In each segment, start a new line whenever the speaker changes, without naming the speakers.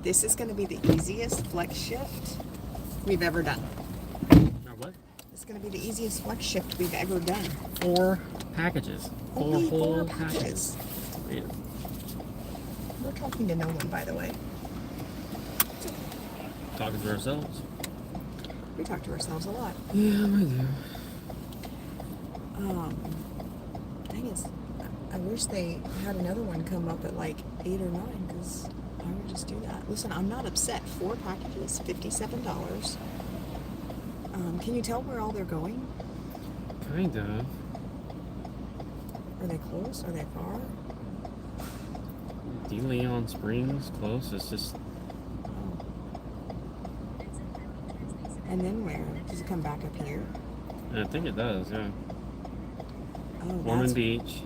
This is going to be the easiest flex shift we've ever done.
Now what?
It's going to be the easiest flex shift we've ever done.
4 packages.
Only
4 whole
four packages.
Yeah.
We're talking to no one, by the way.
Talking to ourselves.
We talk to ourselves a lot.
Yeah, we do.
Dang it. I wish they had another one come up at like 8 or 9, because I would just do that. Listen, I'm not upset. 4 packages, $57. Can you tell where all they're going?
Kind of.
Are they close? Are they far?
DeLeon Springs, close. It's just...
And then where? Does it come back up here?
I think it does, yeah.
Oh,
Ormond Beach.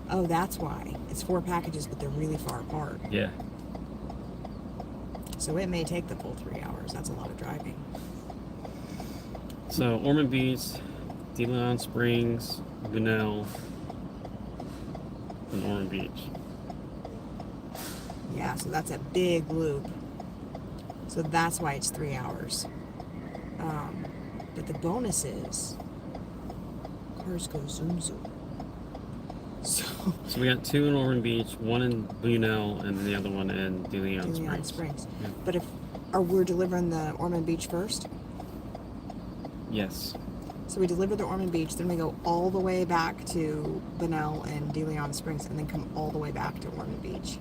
Oh, that's why. It's 4 packages, but they're really far apart.
Yeah.
So it may take the full 3 hours. That's a lot of driving.
So, Ormond Beach, DeLeon Springs, Bunnell, and Ormond Beach.
Yeah, so that's a big loop. So that's why it's 3 hours. But the bonus is cars go zoom zoom. So
we got 2 in Ormond Beach, 1 in Bunnell, and the other one in DeLeon Springs. Yeah.
But we're delivering the Ormond Beach first?
Yes.
So we deliver the Ormond Beach, then we go all the way back to Bunnell and DeLeon Springs, and then come all the way back to Ormond Beach.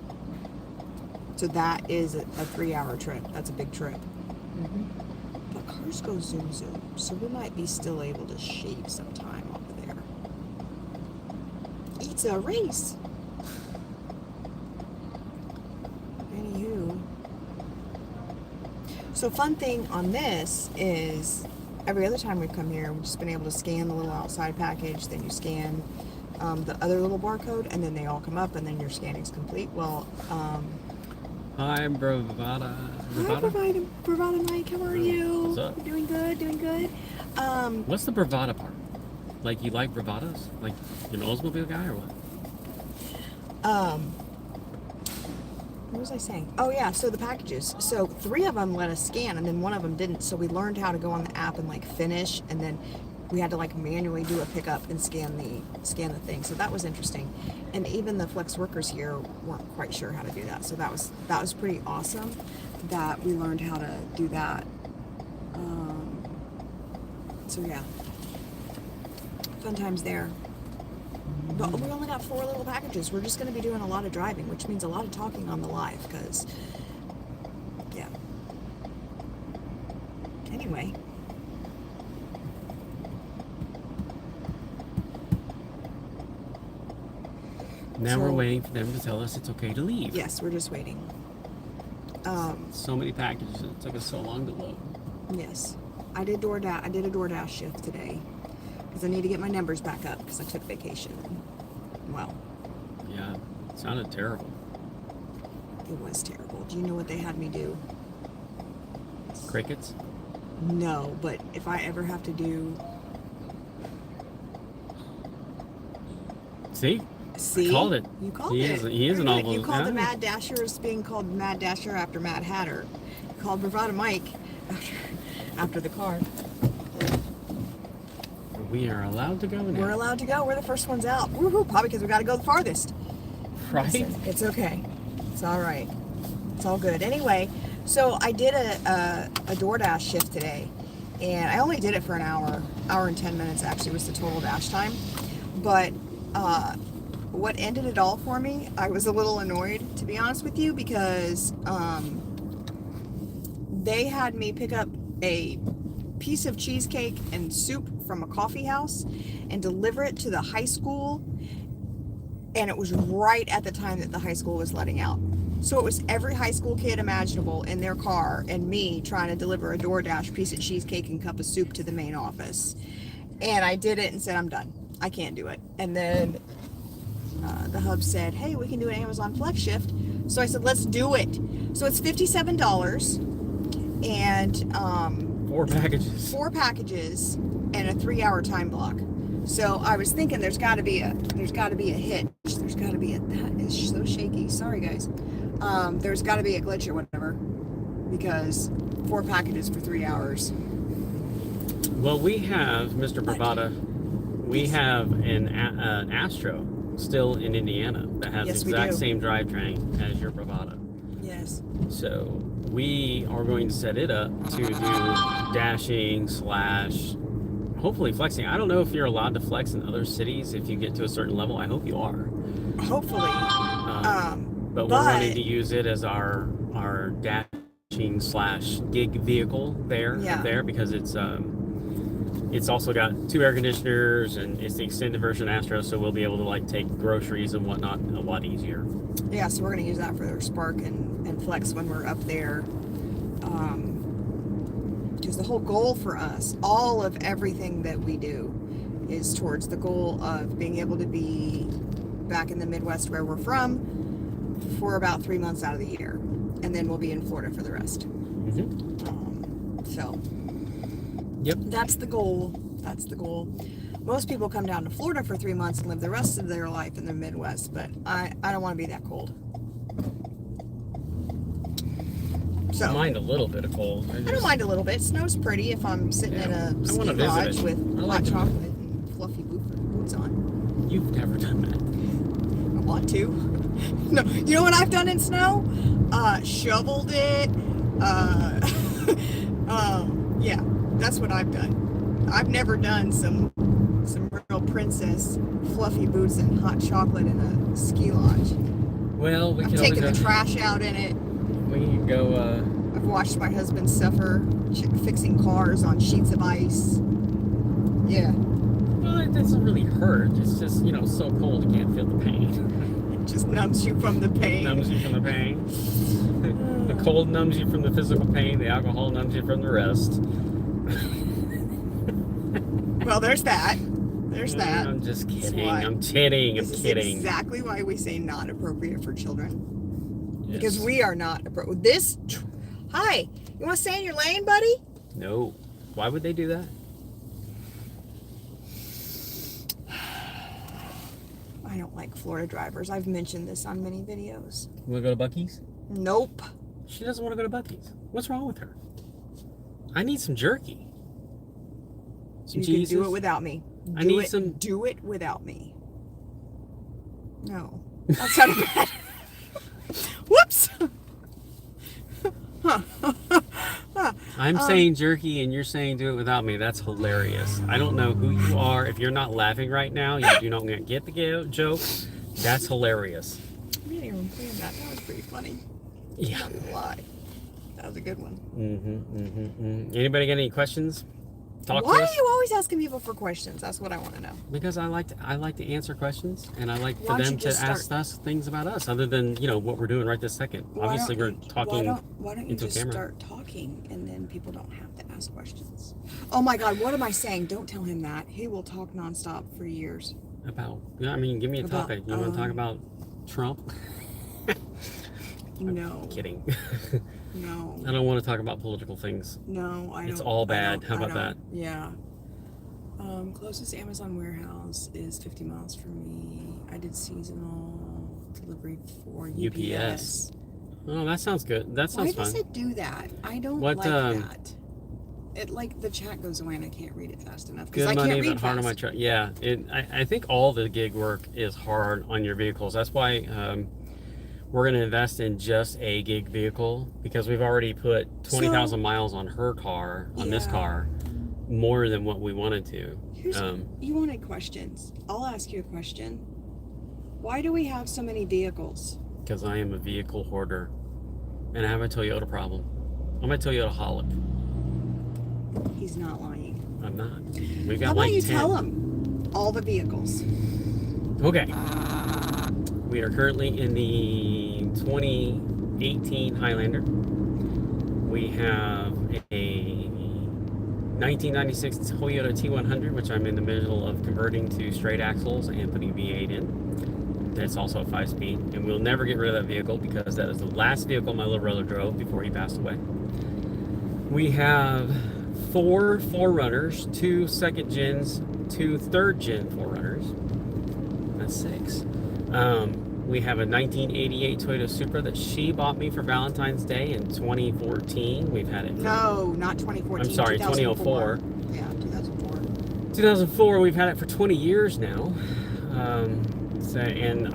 So that is a 3-hour trip. That's a big trip. Mm-hmm. But cars go zoom zoom, so we might be still able to shave some time off there. It's a race. Anywho. So fun thing on this is every other time we've come here, we've just been able to scan the little outside package, then you scan the other little barcode, and then they all come up, and then your scanning's complete. Well,
Hi, Bravada.
hi, Bravada Mike. How are you?
What's up?
Doing good, doing good.
What's the Bravada part? Like, you like Bravadas? Like, you're an Oldsmobile guy or what?
What was I saying? Oh yeah, so the packages. So 3 of them let us scan, and then 1 of them didn't. So we learned how to go on the app and like finish, and then we had to like manually do a pickup and scan the thing. So that was interesting. And even the flex workers here weren't quite sure how to do that. So that was pretty awesome that we learned how to do that. So yeah, fun times there. But we only got 4 little packages. We're just going to be doing a lot of driving, which means a lot of talking on the live, because, yeah. Anyway.
Now we're waiting for them to tell us it's okay to leave.
Yes, we're just waiting.
So many packages. It took us so long to load.
Yes. I did a DoorDash shift today because I need to get my numbers back up because I took vacation. Well.
Yeah, it sounded terrible.
It was terrible. Do you know what they had me do?
Crickets?
No, but if I ever have to do...
See?
See?
I called it.
You called it.
He is an awful...
You called the Mad Dasher as being called Mad Dasher after Mad Hatter. You called Bravada Mike after the car.
We are allowed to go now.
We're allowed to go. We're the first ones out. Woohoo! Probably because we got to go the farthest.
Right?
Listen, it's okay. It's all right. It's all good. Anyway, so I did a DoorDash shift today, and I only did it for an hour and 10 minutes actually was the total dash time. But what ended it all for me, I was a little annoyed, to be honest with you, because they had me pick up a piece of cheesecake and soup from a coffee house and deliver it to the high school, and it was right at the time that the high school was letting out. So it was every high school kid imaginable in their car and me trying to deliver a DoorDash piece of cheesecake and cup of soup to the main office. And I did it and said, I'm done. I can't do it. And then the hub said, hey, we can do an Amazon Flex shift. So I said, let's do it. So it's $57 and
4 packages.
4 packages and a 3-hour time block. So I was thinking there's got to be a hitch. There's got to be that is so shaky. Sorry guys. There's got to be a glitch or whatever, because 4 packages for 3 hours.
Well, we have Mr. Bravada. We have an Astro still in Indiana that has
Yes,
the exact same drivetrain as your Bravada.
Yes.
So we are going to set it up to do dashing / hopefully flexing. I don't know if you're allowed to flex in other cities if you get to a certain level. I hope you are.
Hopefully.
But we're running to use it as our dashing / gig vehicle there because it's also got 2 air conditioners and it's the extended version Astro, so we'll be able to like take groceries and whatnot a lot easier.
Yeah, so we're going to use that for their Spark and Flex when we're up there. Because the whole goal for us, all of everything that we do, is towards the goal of being able to be back in the Midwest where we're from for about 3 months out of the year. And then we'll be in Florida for the rest.
Mm-hmm.
So...
Yep.
That's the goal. That's the goal. Most people come down to Florida for 3 months and live the rest of their life in the Midwest, but I don't want to be that cold. So
I mind a little bit of cold.
I don't mind a little bit. Snow's pretty if I'm sitting in a ski lodge with hot chocolate and fluffy boots on.
You've never done that.
I want to. No, you know what I've done in snow? Shoveled it. Yeah. That's what I've done. I've never done some real princess fluffy boots and hot chocolate in a ski lodge.
Well, we
I've
can
taken
always
the trash out in it.
We can go.
I've watched my husband suffer fixing cars on sheets of ice. Yeah.
Well, it doesn't really hurt. It's just so cold you can't feel the pain.
It just numbs you from the pain.
Numbs you from the pain. The cold numbs you from the physical pain. The alcohol numbs you from the rest.
Well, there's that. There's that.
I'm just kidding. I'm kidding.
This is exactly why we say not appropriate for children.
Yes.
Because we are not appropriate. Hi, you want to stay in your lane, buddy?
No. Why would they do that?
I don't like Florida drivers. I've mentioned this on many videos.
You want to go to Buc-ee's?
Nope.
She doesn't want to go to Buc-ee's. What's wrong with her? I need some jerky. Some
You can
cheeses.
do it without me.
I need some.
Do it without me. No. That sounded bad. Whoops.
I I'm saying jerky and you're saying do it without me. That's hilarious. I don't know who you are. If you're not laughing right now, you do not get the joke. That's hilarious.
I didn't even plan that. That was pretty funny.
Yeah.
Not gonna lie. That was a good one.
Anybody got any questions?
Why are you always asking people for questions? That's what I want to know.
Because I like to answer questions, and I like for them to ask us things about us, other than what we're doing right this second. Obviously, we're talking.
Why don't you
into
just
camera.
Start talking, and then people don't have to ask questions? Oh my God, what am I saying? Don't tell him that. He will talk nonstop for years.
About? Yeah, I mean, give me a topic. You want to talk about Trump?
No.
I'm kidding.
No.
I don't want to talk about political things.
No, I don't.
It's all bad. How about that?
Yeah. Closest Amazon warehouse is 50 miles from me. I did seasonal delivery for UPS.
Oh, that sounds good. That sounds fun.
Why does it do that? I don't like that. It the chat goes away and I can't read it fast enough because I can't read
hard on my truck. Yeah, I think all the gig work is hard on your vehicles. That's why we're going to invest in just a gig vehicle, because we've already put 20,000 miles on her car, on this car, more than what we wanted to.
You wanted questions. I'll ask you a question. Why do we have so many vehicles?
Because I am a vehicle hoarder, and I have a Toyota problem. I'm a Toyotaholic.
He's not lying.
I'm not. We've got
How about you
10.
tell him all the vehicles?
Okay. We are currently in the 2018 Highlander. We have a 1996 Toyota T100, which I'm in the middle of converting to straight axles and putting V8 in. That's also a 5-speed, and we'll never get rid of that vehicle because that is the last vehicle my little brother drove before he passed away. We have 4 4Runners, 2 second gens, 2 third gen 4Runners. That's 6. We have a 1988 Toyota Supra that she bought me for Valentine's Day in 2014. We've had it.
No, not 2014.
I'm sorry, 2004.
Yeah, 2004.
2004. We've had it for 20 years now. And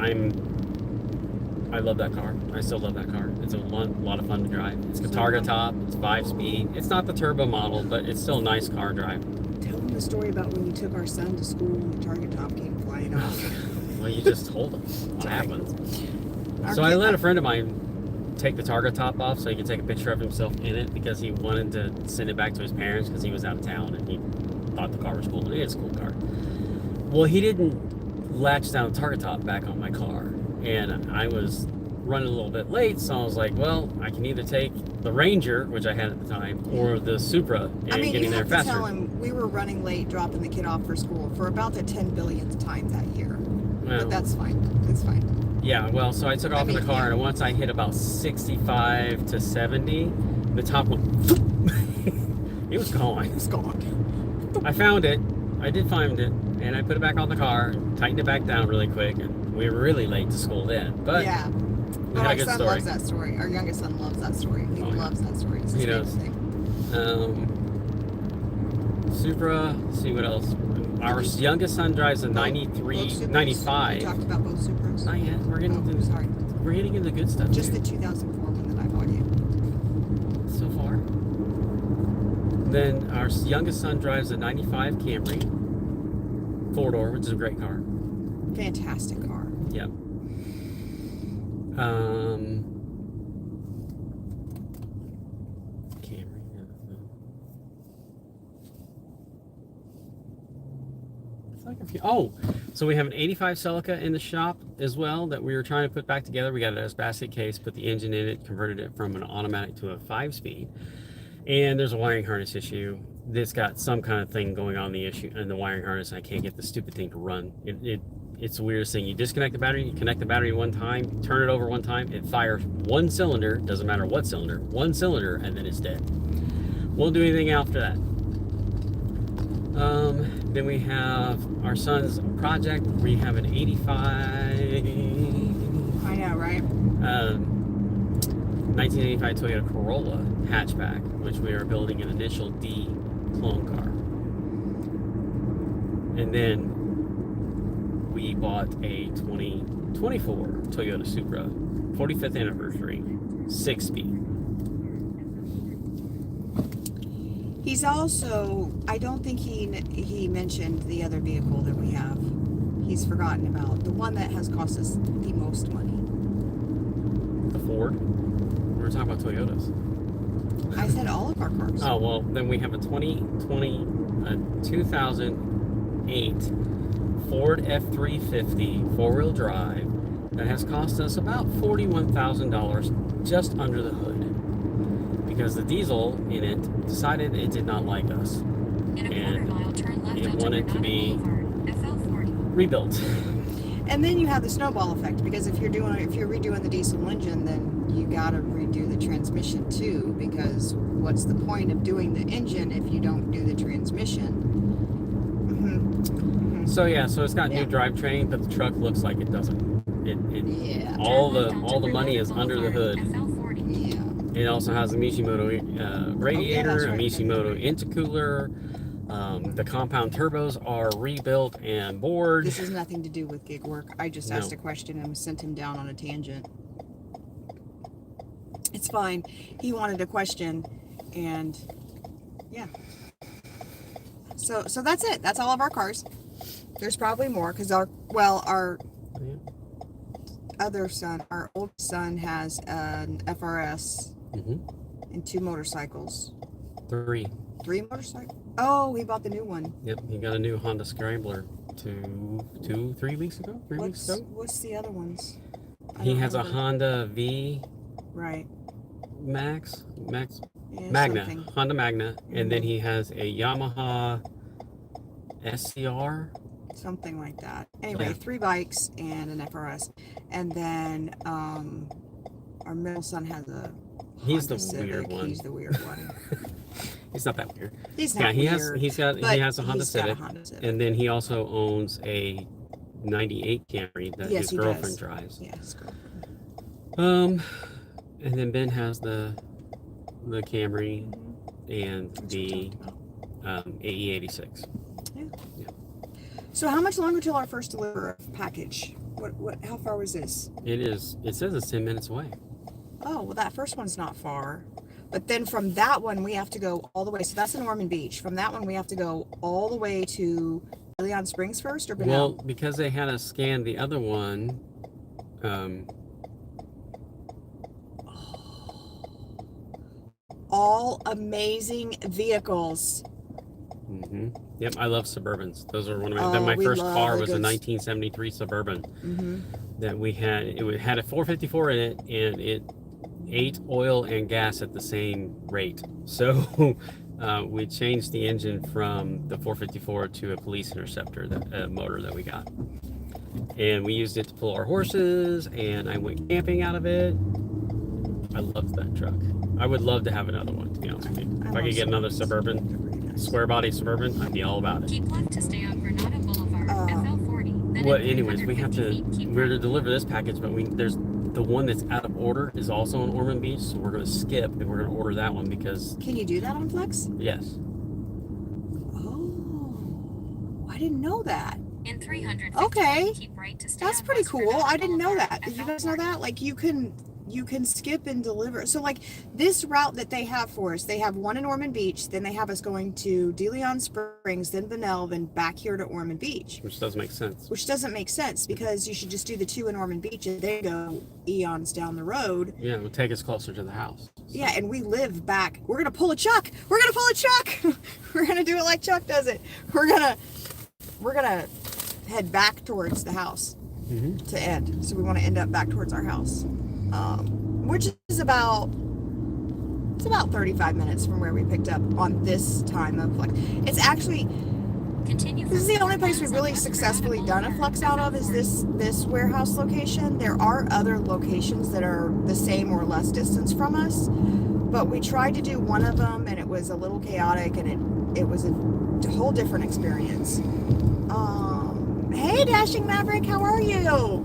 I love that car. I still love that car. It's a lot of fun to drive. It's a Targa top. It's 5-speed. It's not the turbo model, but it's still a nice car to drive.
Tell them the story about when you took our son to school and the Targa top came flying off.
Well, you just told him what happens. So
Okay.
I let a friend of mine take the Targa top off so he could take a picture of himself in it, because he wanted to send it back to his parents because he was out of town and he thought the car was cool, and it is a cool car. Well, he didn't latch down the Targa top back on my car, and I was running a little bit late, so I was like, well, I can either take the Ranger, which I had at the time, or the Supra, and getting there faster.
You have to tell him we were running late dropping the kid off for school for about the 10 billionth time that year.
Well,
but that's fine. It's fine.
Yeah, well, so I took off in the car, and once I hit about 65 to 70, the top went, it was gone.
It's gone.
I found it. I did find it, and I put it back on the car, tightened it back down really quick, and we were really late to school then. But
yeah.
we had a good
son
story.
loves that story. Our youngest son loves that story. He loves that story. It's
He
his
does.
favorite thing.
Supra, let's see what else. Our youngest son drives a 93, 95.
We talked about both Supras.
Not yet. We're getting into the good stuff.
Just
here.
the 2004 one that I bought you.
So far. Then our youngest son drives a 95 Camry 4-door, which is a great car.
Fantastic car.
Yep. Camry. It's like a few. Oh, so we have an 85 Celica in the shop as well that we were trying to put back together. We got it as basket case, put the engine in it, converted it from an automatic to a 5-speed. And there's a wiring harness issue. It's got some kind of thing going on in the wiring harness. I can't get the stupid thing to run. It's the weirdest thing. You disconnect the battery, you connect the battery one time, turn it over one time, it fires one cylinder, doesn't matter what cylinder, one cylinder, and then it's dead. Won't do anything after that. Then we have our son's project. We have an 85.
I know, right?
1985 Toyota Corolla hatchback, which we are building an initial D clone car. And then we bought a 2024 Toyota Supra, 45th anniversary, 6-speed.
He's also, I don't think he mentioned the other vehicle that we have. He's forgotten about. The one that has cost us the most money.
The Ford? We were talking about Toyotas.
I said all of our cars.
Oh, well, then we have a 2008 Ford F-350 four-wheel drive that has cost us about $41,000 just under the hood. Because the diesel in it decided it did not like us. And it wanted to be rebuilt.
And then you have the snowball effect, because if you're redoing the diesel engine, then you gotta redo the transmission too, because what's the point of doing the engine if you don't do the transmission?
So yeah, so it's got new drivetrain, but the truck looks like it doesn't. All the money is under the hood.
Yeah.
It also has a Mishimoto radiator, a Mishimoto intercooler. The compound turbos are rebuilt and bored.
This has nothing to do with gig work. I just asked a question and sent him down on a tangent. It's fine. He wanted a question, and yeah. So that's it. That's all of our cars. There's probably more, because our other son, our oldest son, has an FRS and 2 motorcycles.
3
motorcycles? Oh, he bought the new one.
Yep, he got a new Honda Scrambler 3 weeks ago.
What's the other ones?
He has a Honda V.
Right.
Max.
Yeah,
Magna.
something.
Honda Magna, and then he has a Yamaha SCR.
Something like that. Anyway,
Yeah.
3 bikes and an FRS, and then our middle son has a
He's
Honda
the
Civic.
weird one.
He's the weird one.
He's not that weird.
He's not
he
weird.
he has a Honda Civic,
Civic.
and then he also owns a '98 Camry that
Yes,
his
he
girlfriend
does.
drives.
Yes, girlfriend.
And then Ben has the Camry and the AE86.
Yeah. So how much longer till our first deliver package? What? How far was this?
It says it's 10 minutes away.
Oh, well, that first one's not far. But then from that one, we have to go all the way. So that's in Ormond Beach. From that one, we have to go all the way to Leon Springs first, or
Well,
Benel?
because they had us scan the other one,
All amazing vehicles.
Yep, I love Suburbans. Those are one of my.
Oh,
Then my
we
first
love
car
a
was a
good
1973 Suburban that we had. It had a 454 in it, and it ate oil and gas at the same rate. So we changed the engine from the 454 to a Police Interceptor, motor that we got, and we used it to pull our horses. And I went camping out of it. I loved that truck. I would love to have another one, to be honest with you. If I could get another Suburban, square body Suburban, I'd be all about it.
Keep left to stay on Granada Boulevard, FL40. Then
Well,
in
anyways, we have
350
to.
feet, keep
We're to
right.
deliver this package, but there's the one that's out of order is also in Ormond Beach, so we're going to skip and we're going to order that one because
Can you do that on Flex?
yes,
Oh, I didn't know that.
In 350
Okay.
feet, keep right to stay
That's
on
pretty
West
cool.
Granada
I didn't know
Boulevard,
that. Did you guys know
FL40.
that? Like you can skip and deliver. So like this route that they have for us, they have one in Ormond Beach, then they have us going to DeLeon Springs, then Benel, then back here to Ormond Beach.
which does make sense.
Which doesn't make sense because you should just do the 2 in Ormond Beach and they go eons down the road.
Yeah, it would take us closer to the house. So.
Yeah, and we live back. We're gonna pull a Chuck. We're gonna do it like Chuck does it. We're gonna head back towards the house to end. So we want to end up back towards our house, which is about 35 minutes from where we picked up on this time of Flex. It's actually
Continue
this is the
for
only place we've
4
really
miles on West
successfully
Granada
done a
Boulevard,
Flex out of is
FL40.
this warehouse location. There are other locations that are the same or less distance from us, but we tried to do one of them and it was a little chaotic and it was a whole different experience. Hey Dashing Maverick, how are you?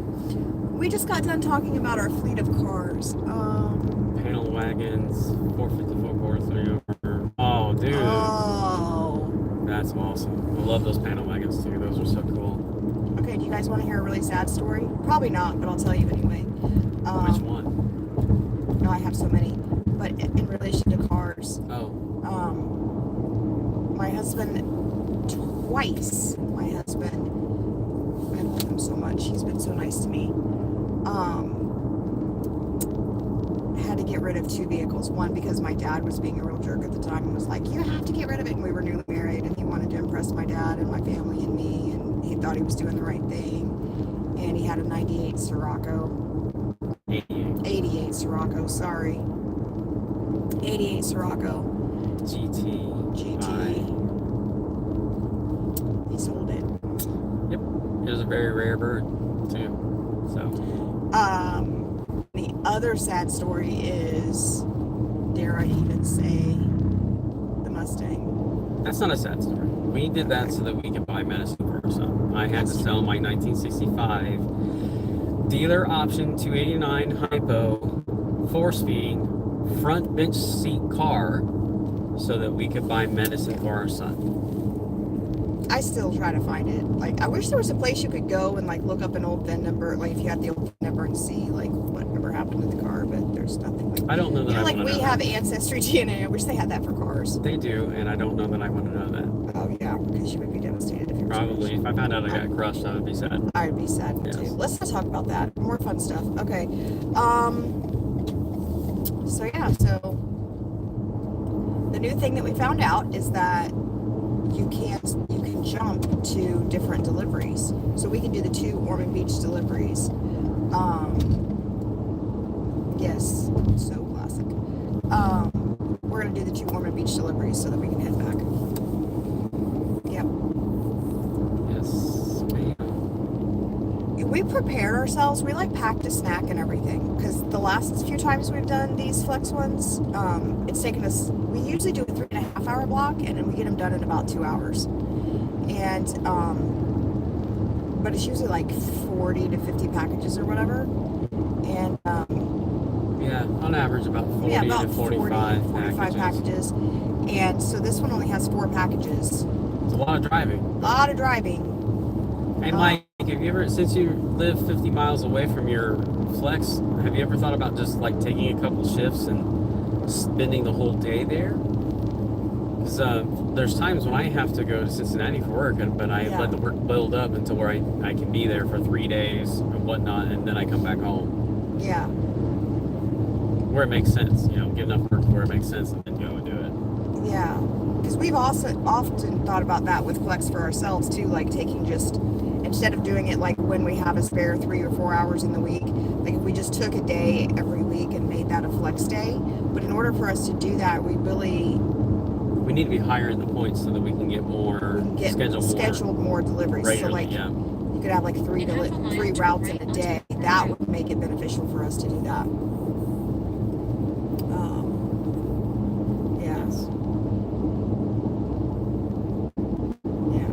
We just got done talking about our fleet of cars.
Panel wagons, 454 430. Oh, dude,
Oh.
that's awesome. I love those panel wagons too. Those are so cool.
Okay, do you guys want to hear a really sad story? Probably not, but I'll tell you anyway.
Which one?
No, I have so many. But in relation to cars,
Oh,
husband twice. My husband, I love him so much. He's been so nice to me. Had to get rid of 2 vehicles. One, because my dad was being a real jerk at the time and was like, you have to get rid of it. And we were newly married and he wanted to impress my dad and my family and me. And he thought he was doing the right thing. And he had a 98 Sirocco. 88 Sirocco, sorry. 88 Sirocco.
GT.
He sold it.
Yep. It was a very rare bird, too. So.
The other sad story is, dare I even say, the Mustang.
That's not a sad story. We did that so that we could buy medicine for our son. I had to sell my 1965 dealer option 289 hypo 4-speed front bench seat car so that we could buy medicine for our son.
I still try to find it. Like, I wish there was a place you could go and like look up an old VIN number, like if you had the old VIN number, and see like whatever happened to the car. But there's nothing like.
I don't know that.
You know,
I
like
wanna
we
know
have
that.
Ancestry DNA. I wish they had that for cars.
They do, and I don't know that I want to know that.
Oh yeah, because you would be devastated if you were
Probably. If I found out I got crushed, I would be sad.
I'd be sad
Yes.
too. Let's not talk about that. More fun stuff. Okay. So yeah. So the new thing that we found out is that you can jump to different deliveries. So we can do the 2 Ormond Beach deliveries. Yes, so classic. We're gonna do the 2 Ormond Beach deliveries so that we can head back. Yep.
Yes, ma'am.
We prepared ourselves. We like packed a snack and everything, because the last few times we've done these flex ones, it's taken us, we usually do a 3.5 hour block and then we get them done in about 2 hours. And but it's usually like 40 to 50 packages or whatever. And
Yeah, on average about 40
about
to 45
45 packages. And so this one only has 4 packages.
It's a lot of driving.
A lot of driving.
And Mike, have you ever, since you live 50 miles away from your flex, have you ever thought about just like taking a couple shifts and spending the whole day there? Because there's times when I have to go to Cincinnati for work, but I let the work build up until where I can be there for 3 days and whatnot, and then I come back home.
Yeah.
Where it makes sense, get enough work to where it makes sense and then go and do it.
Yeah. Because we've also often thought about that with flex for ourselves too, like taking just, instead of doing it like when we have a spare 3 or 4 hours in the week, like if we just took a day every week and made that a flex day. But in order for us to do that, we
need to be higher in the points so that we can get more,
scheduled more deliveries.
Regularly,
so like you could have like 3 routes in a day. That would make it beneficial for us to do that.
Yes.
Yeah.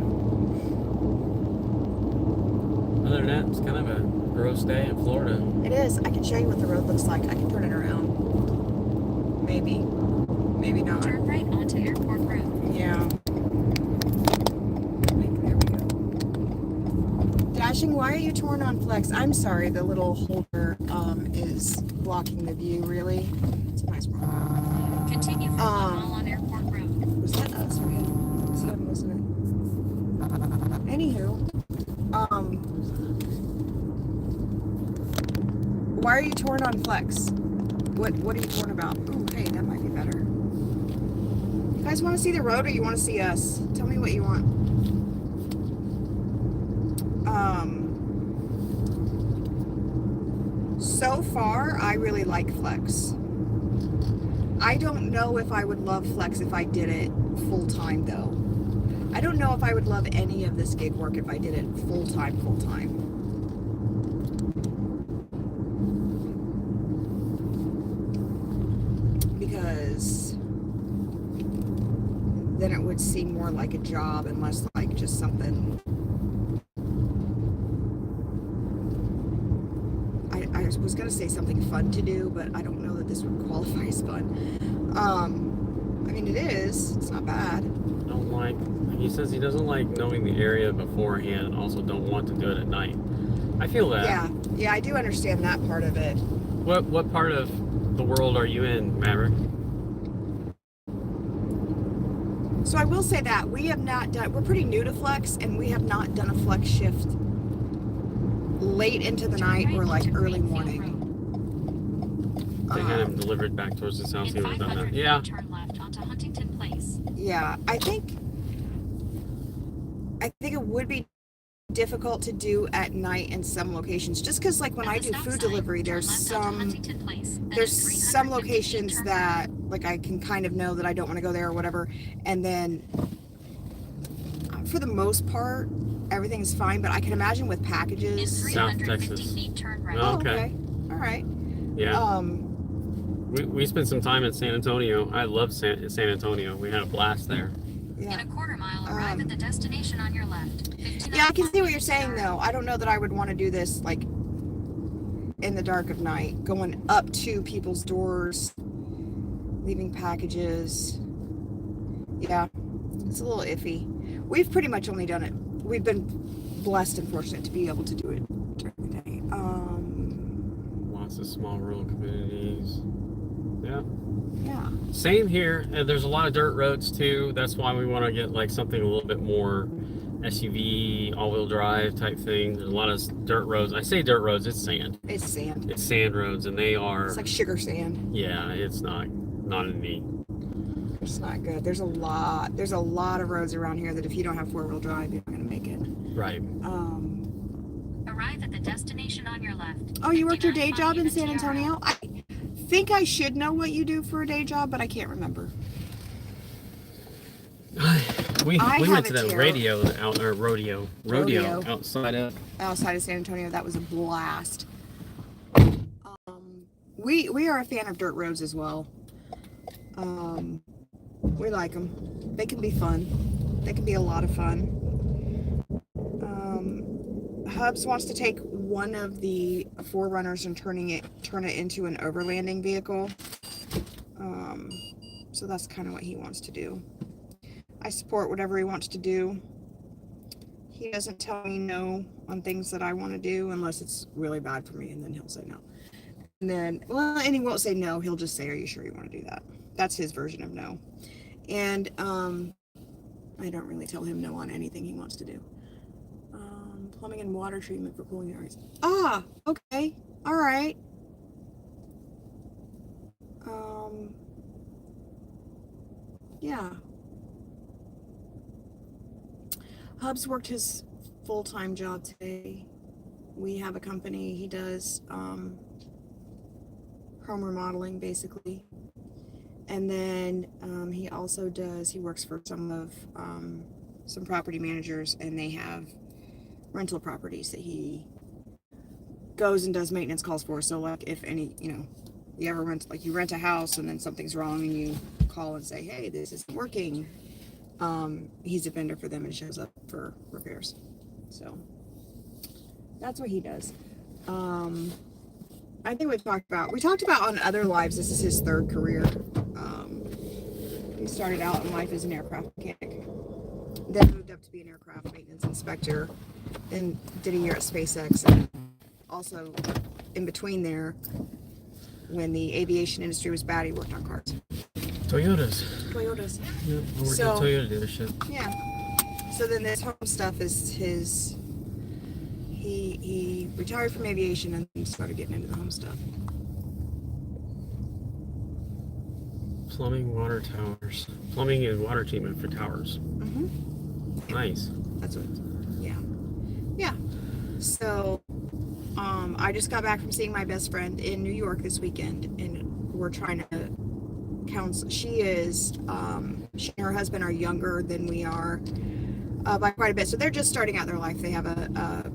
Other than that, it's kind of a gross day in Florida.
It is. I can show you what the road looks like. I can turn it around. Maybe. Maybe not.
Turn right onto Airport Road.
Yeah. There we go. Dashing, why are you torn on flex? I'm sorry, the little holder is blocking the view, really. It's a nice problem.
Continue for 1 mile on Airport Road.
Was that us? Or was that, wasn't it? Anywho, why are you torn on flex? What are you torn about? Ooh, hey, that might be better. You guys want to see the road or you want to see us? Tell me what you want. So far, I really like flex. I don't know if I would love flex if I did it full time though. I don't know if I would love any of this gig work if I did it full time. Because then it would seem more like a job and less like just something. I was going to say something fun to do, but I don't know that this would qualify as fun. I mean, it is. It's not bad.
He says he doesn't like knowing the area beforehand and also don't want to do it at night. I feel that.
Yeah, I do understand that part of it.
What part of the world are you in, Maverick?
So I will say that we have not done, we're pretty new to flex, and we have not done a flex shift late into the night or like early morning.
They had him delivered back towards his house.
In
He would have done
500
that. Yeah.
feet, turn left onto Huntington Place.
Yeah, I think it would be difficult to do at night in some locations, just because like when
At
I
the
do
stop
food
sign,
delivery,
turn
there's
left onto
some
Huntington Place, and
there's
then
some
350 feet,
locations
turn
that like I can kind of know that I don't want to go there or whatever, and then for the most part everything's fine, but I can imagine with
In
packages.
350
Texas.
feet, turn right.
Oh,
Oh,
okay.
all right.
Yeah. We spent some time in San Antonio. I love San Antonio. We had a blast there.
In
Yeah.
a quarter mile, arrive at the destination on your left. 59
Yeah, I can see what you're
miles
saying
an hour.
though. I don't know that I would want to do this like in the dark of night, going up to people's doors, leaving packages. Yeah, it's a little iffy. We've pretty much only done it. We've been blessed and fortunate to be able to do it during the day.
Lots of small rural communities. Yeah.
Yeah.
Same here. There's a lot of dirt roads too. That's why we want to get like something a little bit more SUV, all-wheel drive type thing. There's a lot of dirt roads. I say dirt roads, it's sand.
It's sand.
It's sand roads, and they are.
It's like sugar sand.
Yeah, it's not neat.
It's not good. There's a lot of roads around here that if you don't have four-wheel drive, you're not gonna make it.
Right.
Arrive at the destination on your left.
Oh, you worked your
59
day job in
miles
San
an hour.
Antonio? I think I should know what you do for a day job, but I can't remember.
We
I
went
have
to
it
that
here.
rodeo
Rodeo.
outside of.
Outside of San Antonio, that was a blast. We are a fan of dirt roads as well. We like them. They can be fun. They can be a lot of fun. Hubs wants to take one of the Forerunners and turn it into an overlanding vehicle. So that's kind of what he wants to do. I support whatever he wants to do. He doesn't tell me no on things that I want to do unless it's really bad for me, and then he'll say no. And then, well, and he won't say no. He'll just say, "Are you sure you want to do that?" That's his version of no. And I don't really tell him no on anything he wants to do. Plumbing and water treatment for cooling areas. Ah, okay, all right. Yeah. Hubs worked his full-time job today. We have a company. He does home remodeling basically, and then he also he works for some property managers, and they have rental properties that he goes and does maintenance calls for. So like if any, you ever you rent a house and then something's wrong and you call and say, hey, this isn't working, he's a vendor for them and shows up for repairs. So that's what he does. I think we talked about on Other Lives, this is his third career. He started out in life as an aircraft mechanic, then moved up to be an aircraft maintenance inspector, then did a year at SpaceX, and also in between there, when the aviation industry was bad, he worked on cars.
Toyotas.
Yeah,
Yeah, I worked at
So-
a Toyota dealership.
Yeah. So then this home stuff is his. He retired from aviation and started getting into the home stuff.
Plumbing, water towers. Plumbing and water treatment for towers.
Mm-hmm.
Nice.
That's what. Yeah. Yeah. So, I just got back from seeing my best friend in New York this weekend, and we're trying to counsel. She and her husband are younger than we are by quite a bit, so they're just starting out their life. They have a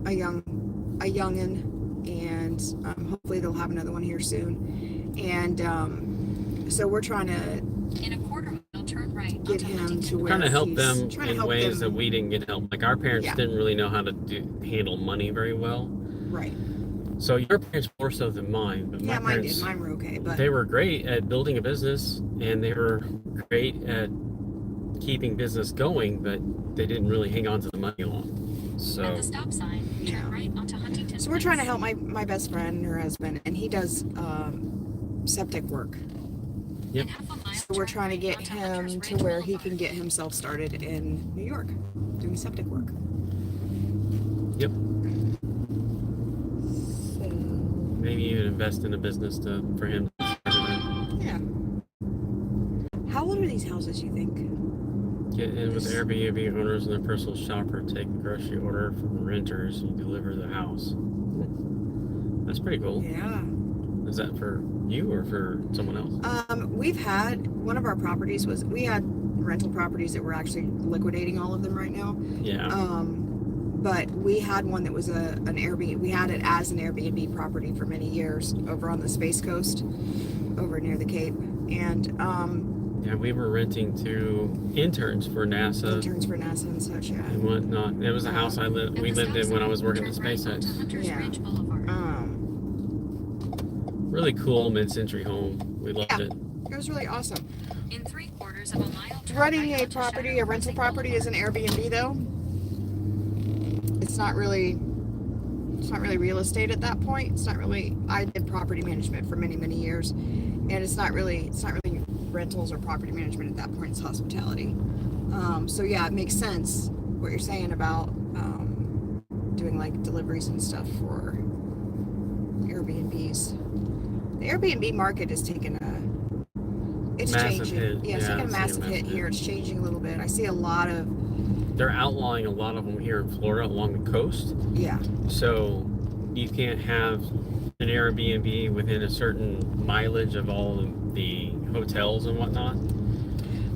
youngin, and hopefully they'll have another one here soon. And so we're trying to
In a quarter mile, turn right
get
onto
him
Huntington
to where
Trying to help
he's
them
trying to
in
help
ways
them-
that we didn't get help. Like our parents
Yeah.
didn't really know how to handle money very well.
Right.
So your parents more so than mine, but my
Yeah, mine
parents,
did. Mine were okay, but
they were great at building a business, and they were great at keeping business going, but they didn't really hang on to the money long.
At
So
the stop sign,
Yeah.
turn right onto Huntington
so we're trying to
Place.
help my best friend and her husband, and he does septic work.
Yep.
and half a mile
So we're
turn
trying to
right
get
onto Hunters
him to
Ranch
where he
Boulevard.
can get himself started in New York doing septic work.
Yep.
So,
Maybe even invest in a business for him.
yeah. How old are these houses, you think?
Get in with Airbnb owners and their personal shopper. Take the grocery order from renters. You deliver the house. That's pretty cool.
Yeah.
Is that for you or for someone else?
We've had one of our properties we had rental properties that we're actually liquidating all of them right now.
Yeah.
But we had one that was an Airbnb. We had it as an Airbnb property for many years over on the Space Coast, over near the Cape, and
Yeah, we were renting to interns for NASA
interns for NASA and such. Yeah.
and whatnot. It was a house we lived in when I was working at SpaceX.
Yeah.
Really cool mid-century home. We loved
Yeah.
it.
It was really awesome.
In 3/4 of a mile, turn
Running
right
a
onto
property,
Shadow
a rental
Crossing
property, is an Airbnb though. It's not really real estate at that point. It's not really. I did property management for many years, and it's not really rentals or property management at that point. It's hospitality. So yeah, it makes sense what you're saying about doing like deliveries and stuff for Airbnbs. The Airbnb market is taking it's
Massive
changing.
hit.
Yeah, it's taking a
it's
massive hit here. It's changing a little bit. I see a lot of
They're outlawing a lot of them here in Florida along the coast.
yeah.
So you can't have an Airbnb within a certain mileage of all of the hotels and whatnot.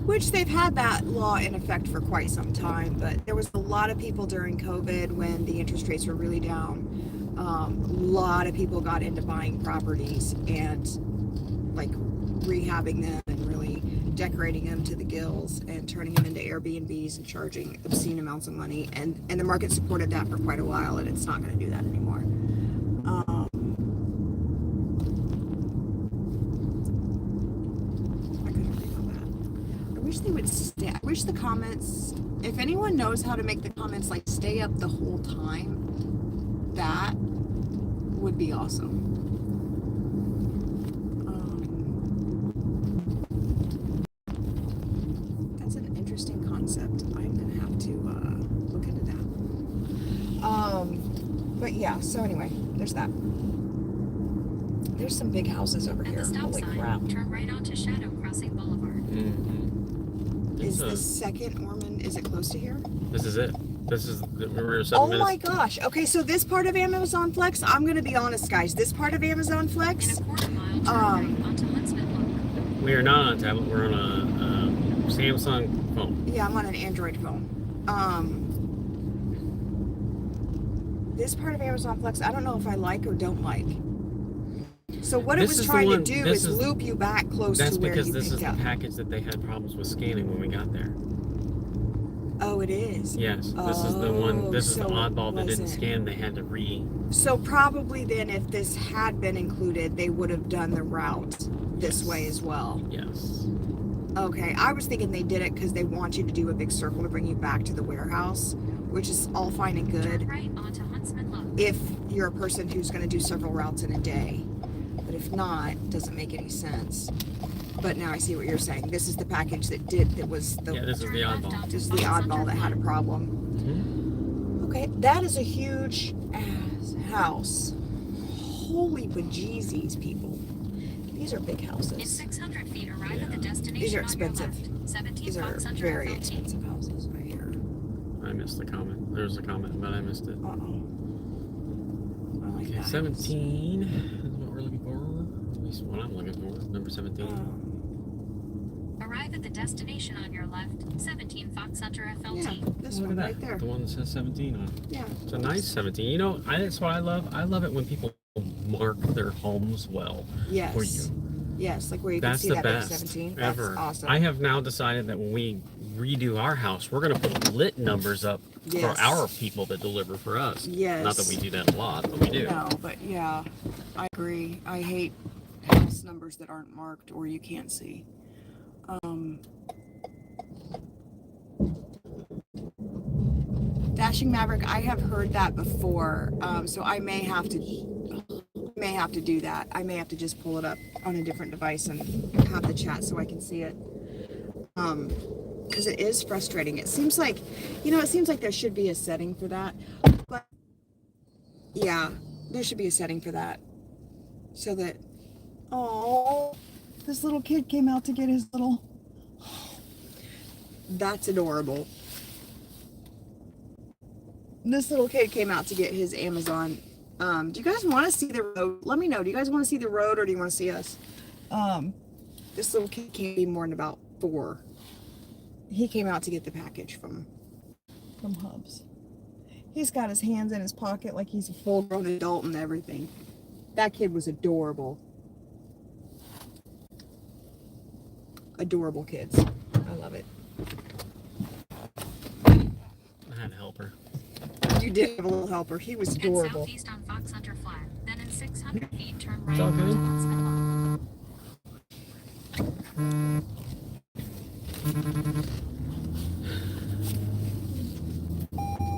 Which they've had that law in effect for quite some time, but there was a lot of people during COVID when the interest rates were really down. A lot of people got into buying properties and like rehabbing them and really decorating them to the gills and turning them into Airbnbs and charging obscene amounts of money. And the market supported that for quite a while, and it's not going to do that anymore. I couldn't read all that. I wish they would stay. I wish the comments, if anyone knows how to make the comments like stay up the whole time, that would be awesome. That's an interesting concept. I'm gonna have to look into that. But yeah. So anyway, there's that. There's some big houses over
At
here.
the stop
Holy
sign,
crap!
turn right onto Shadow Crossing Boulevard.
Mm-hmm.
Is the second Ormond? Is it close to here?
This is it. We're 7
Oh
minutes.
my gosh. Okay, so this part of Amazon Flex, I'm gonna be honest, guys. This part of Amazon
In
Flex,
a 1/4 mile, turn right onto Huntsman Look.
We are not on a tablet. We're on a Samsung phone.
yeah, I'm on an Android phone. This part of Amazon Flex, I don't know if I like or don't like. So what it
This
was
is the
trying
one-
to do
this
is
is-
loop you back close
That's
to where
because
you
this is
picked
the
up.
package that they had problems with scanning when we got there.
Oh, it is.
Yes, this is the one. This is the
so it
oddball that didn't
wasn't-
scan. They had to
So probably then, if this had been included, they would have done the route this way as well.
Yes.
Okay, I was thinking they did it because they want you to do a big circle to bring you back to the warehouse, which is all fine and
Turn
good
right onto Huntsman Look.
if you're a person who's going to do several routes in a day. But if not, it doesn't make any sense. But now I see what you're saying. This is the package that was the
Yeah, this is
Turn
the
left
oddball.
onto
this is the
Fox
oddball that had a
Underwood.
problem.
Mhm.
Okay, that is a huge ass house. Holy bejesus, people. These are big
In
houses.
600 feet, arrive at the
Yeah.
destination
These are
on your
expensive.
left. 17
These are
Fox Hunter
very
FLT.
expensive houses right here.
I missed the comment. There was a comment, but I missed it.
Uh-oh. I like
Okay,
that.
17 is what we're looking for. At least what I'm looking for. Number 17.
Arrive at the destination on your left. 17 Fox Hunter
Yeah,
FLT.
this
Look
one
at
right
that.
there.
The one that says 17 on it.
Yeah.
It's a nice 17. You know, that's what I love. I love it when people mark their homes well
Yes.
for you.
Yes, like where you can
That's
see
the
that
best
17.
ever.
That's awesome.
I have now decided that when we redo our house, we're going to put lit numbers up
Yes.
for our people that deliver for us.
Yes.
Not that we do that a lot, but we do.
No, but yeah, I agree. I hate house numbers that aren't marked or you can't see. Dashing Maverick, I have heard that before, so I may have to may have to do that. I may have to just pull it up on a different device and have the chat so I can see it. Because it is frustrating. It seems like, it seems like there should be a setting for that. But yeah, there should be a setting for that. So that, oh, this little kid came out to get his little, that's adorable. This little kid came out to get his Amazon. Do you guys want to see the road? Let me know. Do you guys want to see the road or do you want to see us? This little kid can't be more than about 4. He came out to get the package from Hubs. He's got his hands in his pocket like he's a full-grown adult and everything. That kid was adorable. Adorable kids. I love it.
I had a helper.
You did have a little helper. He was adorable.
Head southeast on Fox Hunter Flat. Then in 600 feet, turn right
It's all
onto
good.
Huntsman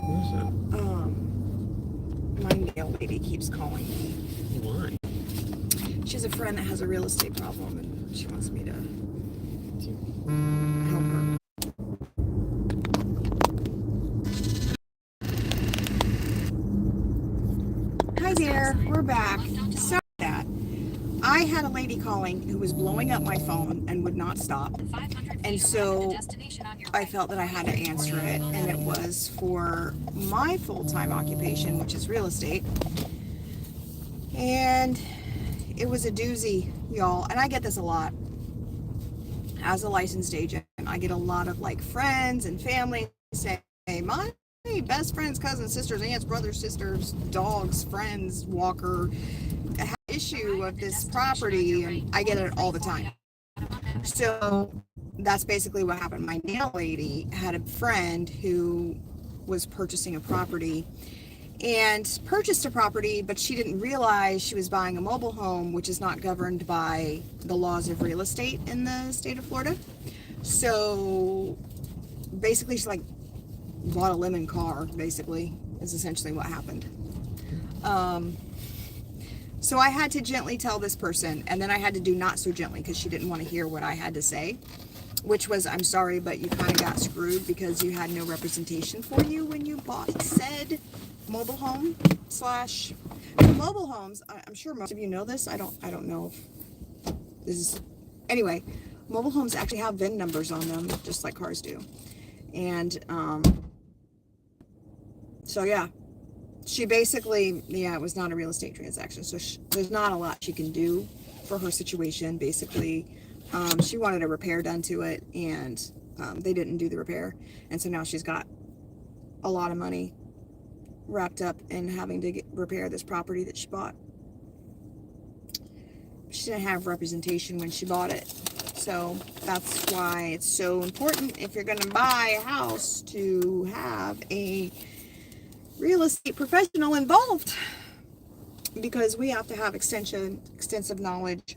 What's that?
My nail lady keeps calling me.
Why?
She has a friend that has a real estate problem and she wants me to help her. Hi there, we're back. Sorry about that. I had a lady calling who was blowing up my phone and would not stop.
500
And
feet
so
around the destination on your
I
right.
felt that I had to answer it, and it was for my full-time occupation, which is real estate. And it was a doozy, y'all. And I get this a lot. As a licensed agent, I get a lot of like friends and family say, hey, my best friends, cousins, sisters, aunts, brothers, sisters, dogs, friends, walker, had an issue of this property, and I get it all the time. So that's basically what happened. My nail lady had a friend who was purchasing a property and purchased a property, but she didn't realize she was buying a mobile home, which is not governed by the laws of real estate in the state of Florida. So basically she like bought a lemon car, basically, is essentially what happened. So I had to gently tell this person, and then I had to do not so gently because she didn't want to hear what I had to say, which was, I'm sorry, but you kind of got screwed because you had no representation for you when you bought said mobile home slash mobile homes. I'm sure most of you know this. I don't know if this is, anyway, mobile homes actually have VIN numbers on them, just like cars do. And, so yeah, she basically, it was not a real estate transaction. So there's not a lot she can do for her situation. Basically, she wanted a repair done to it, and they didn't do the repair. And so now she's got a lot of money wrapped up in having to repair this property that she bought. She didn't have representation when she bought it. So that's why it's so important, if you're going to buy a house, to have a real estate professional involved, because we have to have extensive knowledge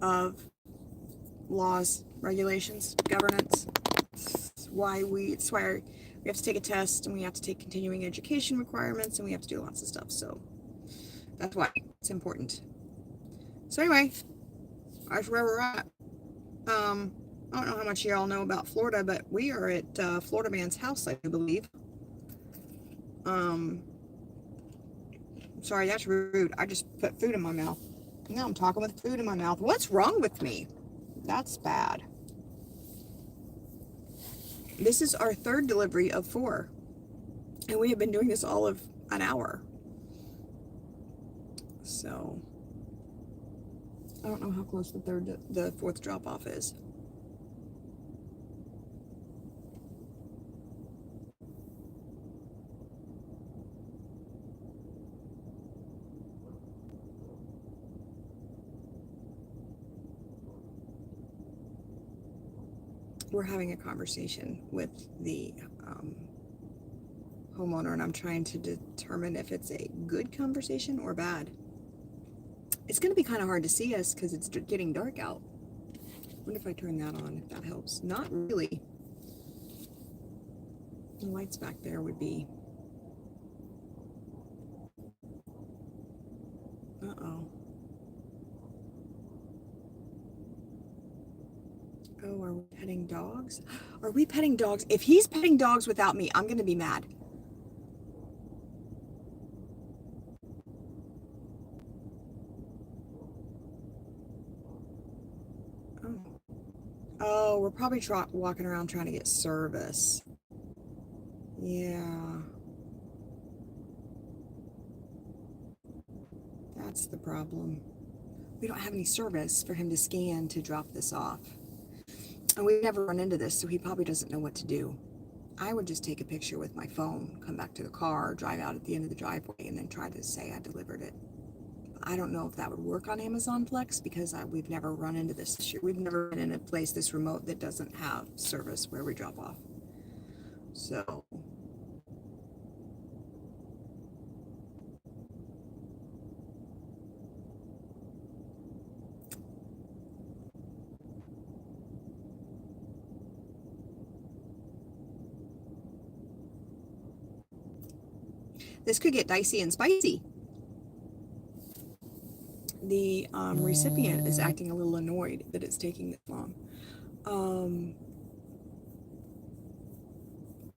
of laws, regulations, governance. It's why we have to take a test, and we have to take continuing education requirements, and we have to do lots of stuff. So that's why it's important. So anyway, that's where we're at. I don't know how much y'all know about Florida, but we are at Florida Man's house, I do believe. Sorry, that's rude. I just put food in my mouth. Now I'm talking with food in my mouth. What's wrong with me? That's bad. This is our third delivery of 4. And we have been doing this all of an hour. So I don't know how close the 4th drop off is. We're having a conversation with the homeowner, and I'm trying to determine if it's a good conversation or bad. It's going to be kind of hard to see us because it's getting dark out. I wonder if I turn that on, if that helps. Not really. The lights back there would be Oh, are we petting dogs? Are we petting dogs? If he's petting dogs without me, I'm going to be mad. Oh, oh, we're probably walking around trying to get service. Yeah. That's the problem. We don't have any service for him to scan to drop this off. And we never run into this, so he probably doesn't know what to do. I would just take a picture with my phone, come back to the car, drive out at the end of the driveway, and then try to say I delivered it. I don't know if that would work on Amazon Flex because we've never run into this issue. We've never been in a place this remote that doesn't have service where we drop off. So... this could get dicey and spicy. The recipient is acting a little annoyed that it's taking this long.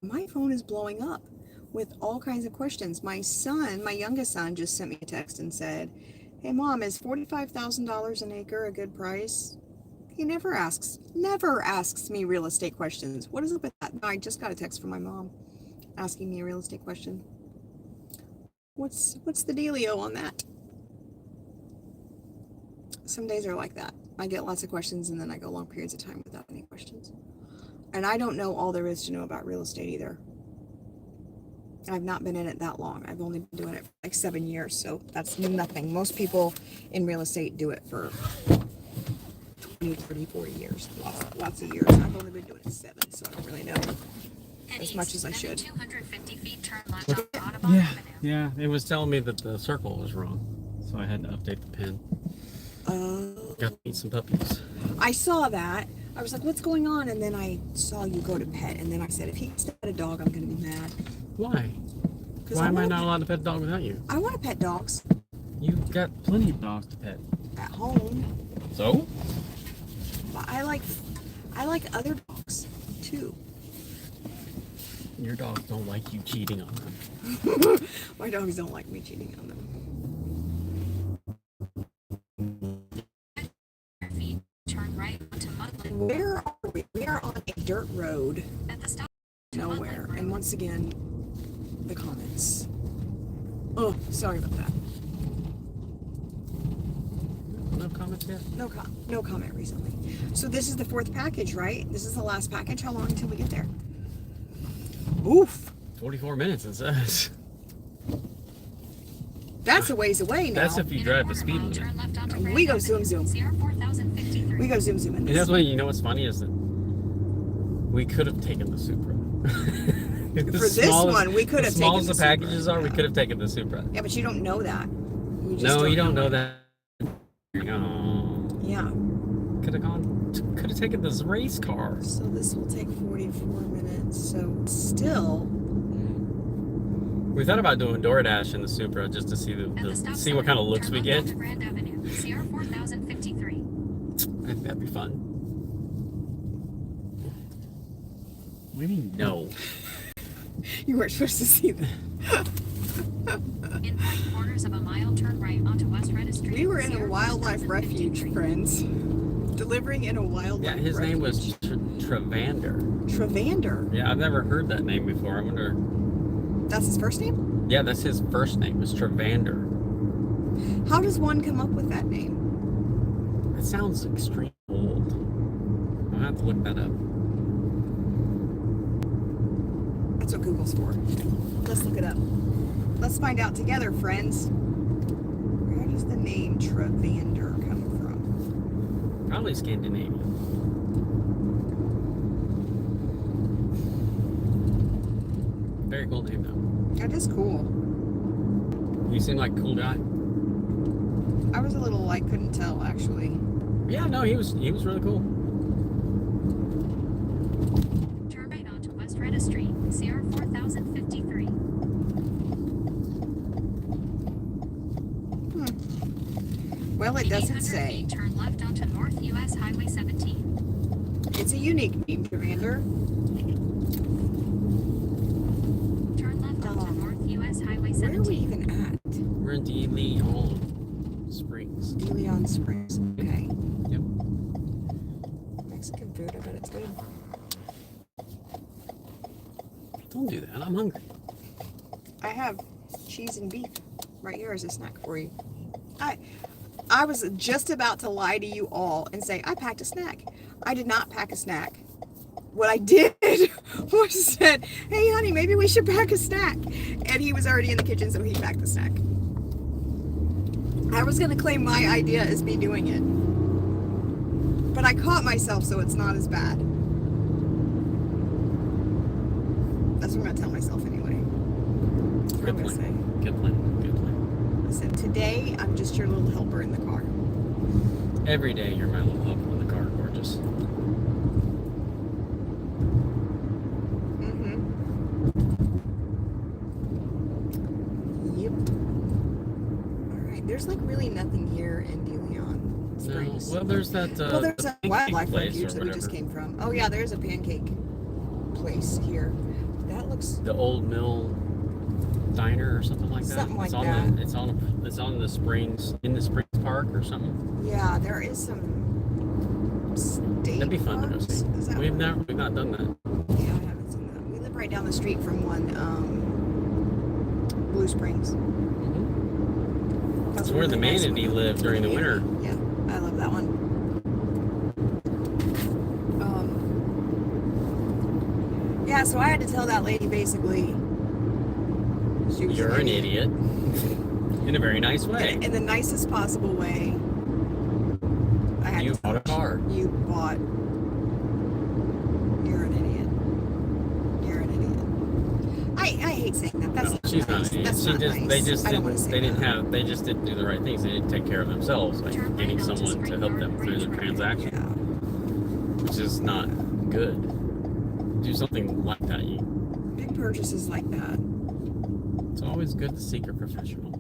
My phone is blowing up with all kinds of questions. My son, my youngest son, just sent me a text and said, "Hey mom, is $45,000 an acre a good price?" He never asks me real estate questions. What is up with that? No, I just got a text from my mom asking me a real estate question. What's the dealio on that? Some days are like that. I get lots of questions and then I go long periods of time without any questions. And I don't know all there is to know about real estate either. I've not been in it that long. I've only been doing it for like 7 years, so that's nothing. Most people in real estate do it for 20, 30, 40 years. Lots of years. I've only been doing it 7, so I don't really know as much as I should.
250 feet, turn left on Audubon Avenue.
Yeah, it was telling me that the circle was wrong, so I had to update the pin. Got to eat some puppies.
I saw that. I was like, what's going on? And then I saw you go to pet, and then I said, if he gets to pet a dog, I'm going to be mad.
Why? Why am I not allowed to pet a dog without you?
I want to pet dogs.
You've got plenty of dogs to pet.
At home.
So?
But I like other dogs, too.
Your dogs don't like you cheating on them.
My dogs don't like me cheating on them.
Turn right onto Mudland.
Where are we? We are on a dirt road.
At the stop.
Nowhere. And once again, the comments. Oh, sorry about that.
No comments yet?
No comment recently. So this is the 4th package, right? This is the last package. How long until we get there? Oof.
44 minutes, it says.
That's a ways away now.
That's if you drive the speed limit.
We go zoom. We go zoom in
And
this.
that's why, you know what's funny is that we could have taken the Supra.
For this one, we could have taken the Supra.
As small as the packages are, we could have taken the Supra.
Yeah, but you don't know that.
No, you don't know that. No.
Yeah.
Could have taken this race car.
So this will take 44 minutes. So still.
We thought about doing DoorDash in the Supra just to see see what kind of looks we get.
Grand Avenue, CR 4053.
I think that'd be fun. What do you mean no?
You weren't supposed to see that.
In 3/4 of a mile, turn right onto West Redis Street.
We were in a
CR
wildlife refuge,
4053.
friends. Delivering in a wildlife
Yeah, his
refuge.
name was Trevander.
Trevander.
Yeah, I've never heard that name before. I wonder.
That's his first name?
Yeah, that's his first name. Is Trevander.
How does one come up with that name?
That sounds extremely old. I'll have to look that up.
That's what Google's for. Let's look it up. Let's find out together, friends. Where does the name Trevander come from?
Probably Scandinavian. Very cool name though.
That is cool.
You seem like a cool guy.
I was a little, I couldn't tell, actually.
Yeah, no, he was really cool.
Turn right onto West Redis Street, CR 4053.
Well, it doesn't
800
say.
feet, turn left onto North US Highway 17.
It's a unique name, Commander.
Turn left onto North US Highway
Where are we
17.
even at?
We're in De Leon Springs.
De Leon Springs. Okay.
Yep.
Mexican food, I bet it's good.
Don't do that. I'm hungry.
I have cheese and beef right here as a snack for you. I was just about to lie to you all and say I packed a snack. I did not pack a snack. What I did was said, hey honey, maybe we should pack a snack. And he was already in the kitchen, so he packed the snack. I was going to claim my idea as me doing it. But I caught myself, so it's not as bad. That's what I'm going to tell myself anyway. That's what I'm going to say.
Good plan. Good plan.
Listen, today I'm just your little helper in the car.
Every day you're my little helper in the car, gorgeous.
Yep. Alright, there's like really nothing here in De Leon
No,
Springs.
well, there's that.
Well, there's
the
a
pancake
wildlife
place
refuge
or
that we just
whatever.
came from. Oh yeah, there's a pancake place here. That looks
The Old Mill Diner or something like that.
Something like
it's on
that.
The, it's on the Springs in the Springs Park or something.
yeah, there is some state
That'd be fun to go
parks.
see.
Is that
We've
what-
not done that.
Yeah, I haven't seen that. We live right down the street from one, Blue Springs.
That's where the
really nice
manatee
one.
lived during the winter.
Yeah, I love that one. Yeah, so I had to tell that lady basically. She was
You're an idiot. In a very nice way.
In the nicest possible way. I had
You
to
bought a car.
You bought. You're an idiot. You're an idiot. I hate saying that. That's
No,
not
she's
nice.
not an idiot.
That's
She
not
just
nice.
they just
I don't want to
didn't
say that.
they just didn't do the right things. They didn't take care of themselves, like
Turn
getting
right onto
someone to help them through the
Spring Road.
transaction,
Yeah.
which is not good. Do something like that.
Big purchases like that.
It's always good to seek a professional,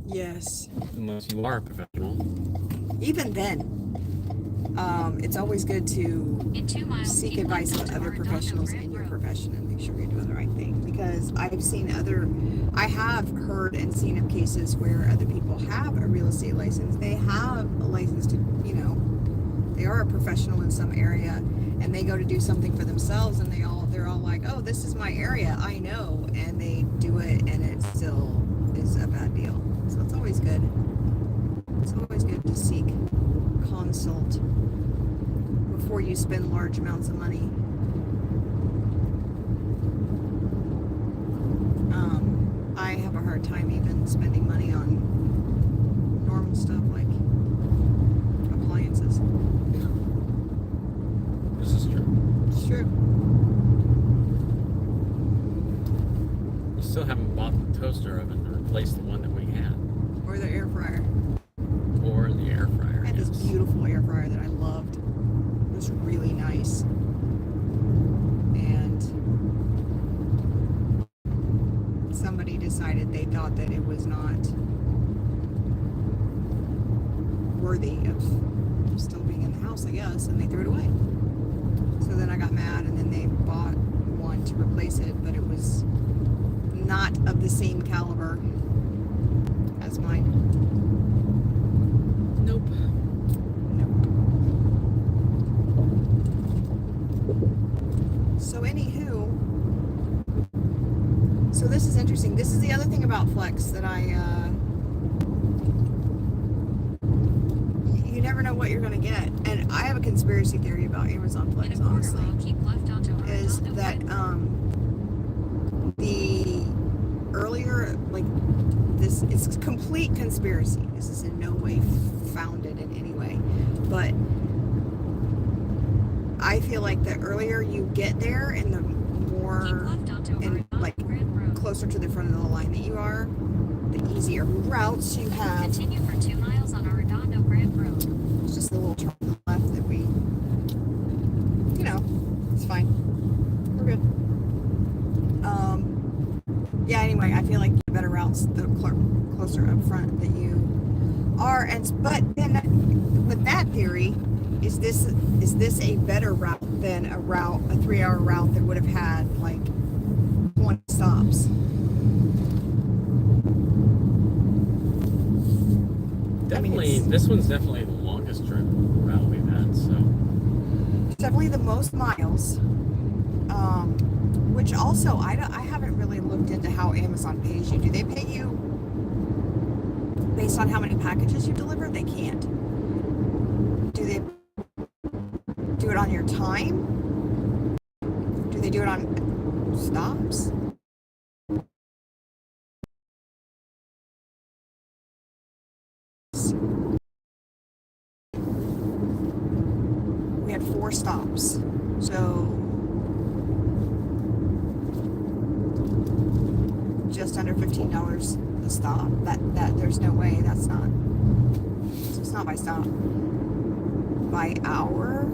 Yes.
unless you are a professional.
Even then, it's always good to
In 2 miles,
seek
keep
advice
left
from
onto
other
Arredondo
professionals
Grant
in your
Road.
profession and make sure you're doing the right thing. Because I have heard and seen of cases where other people have a real estate license. They have a license to, they are a professional in some area, and they go to do something for themselves, and they're all like, oh, this is my area, I know, and they do it, and it still is a bad deal. So it's always good. It's always good to seek consult before you spend large amounts of money. I have a hard time even spending money on normal stuff like appliances.
This is true.
It's true.
You still haven't bought the toaster oven to replace the one that we had,
Or the air fryer.
or the air fryer.
I had this
Yes.
beautiful air fryer that I loved. It was really nice. And somebody decided they thought that it was not worthy of still being in the house, I guess, and they threw it away. So then I got mad, and then they bought one to replace it, but it was not of the same caliber as mine.
Nope.
So anywho, so this is interesting. This is the other thing about Flex that you never know what you're gonna get. And I have a conspiracy theory about Amazon
In
Flex,
a quarter
honestly,
mile, keep left onto
is
Arredondo
that
Grant
the earlier, like, this is a complete conspiracy. This is in no way founded in any way, but I feel like the earlier you get there and the
Keep
more
left onto
and, like,
Arredondo Grant Road.
closer to the front of the line that you are, the easier routes you have.
Continue for 2 miles on Arredondo Grant Road.
It's just a little turn to the left that we, it's fine. We're good. Yeah, anyway, I feel like the better routes, the closer up front that you But then with that theory, is this a better route than a 3-hour route that would have had like 20 stops?
Definitely, this one's definitely the longest trip route we've had. So
definitely the most miles. Which also I haven't really looked into how Amazon pays you. Do they pay you based on how many packages you deliver? They can't. Do they do it on your time? Do they do it on stops? We had 4 stops. So just under $15 a stop. That there's no way that's not. So it's not by stop. By hour,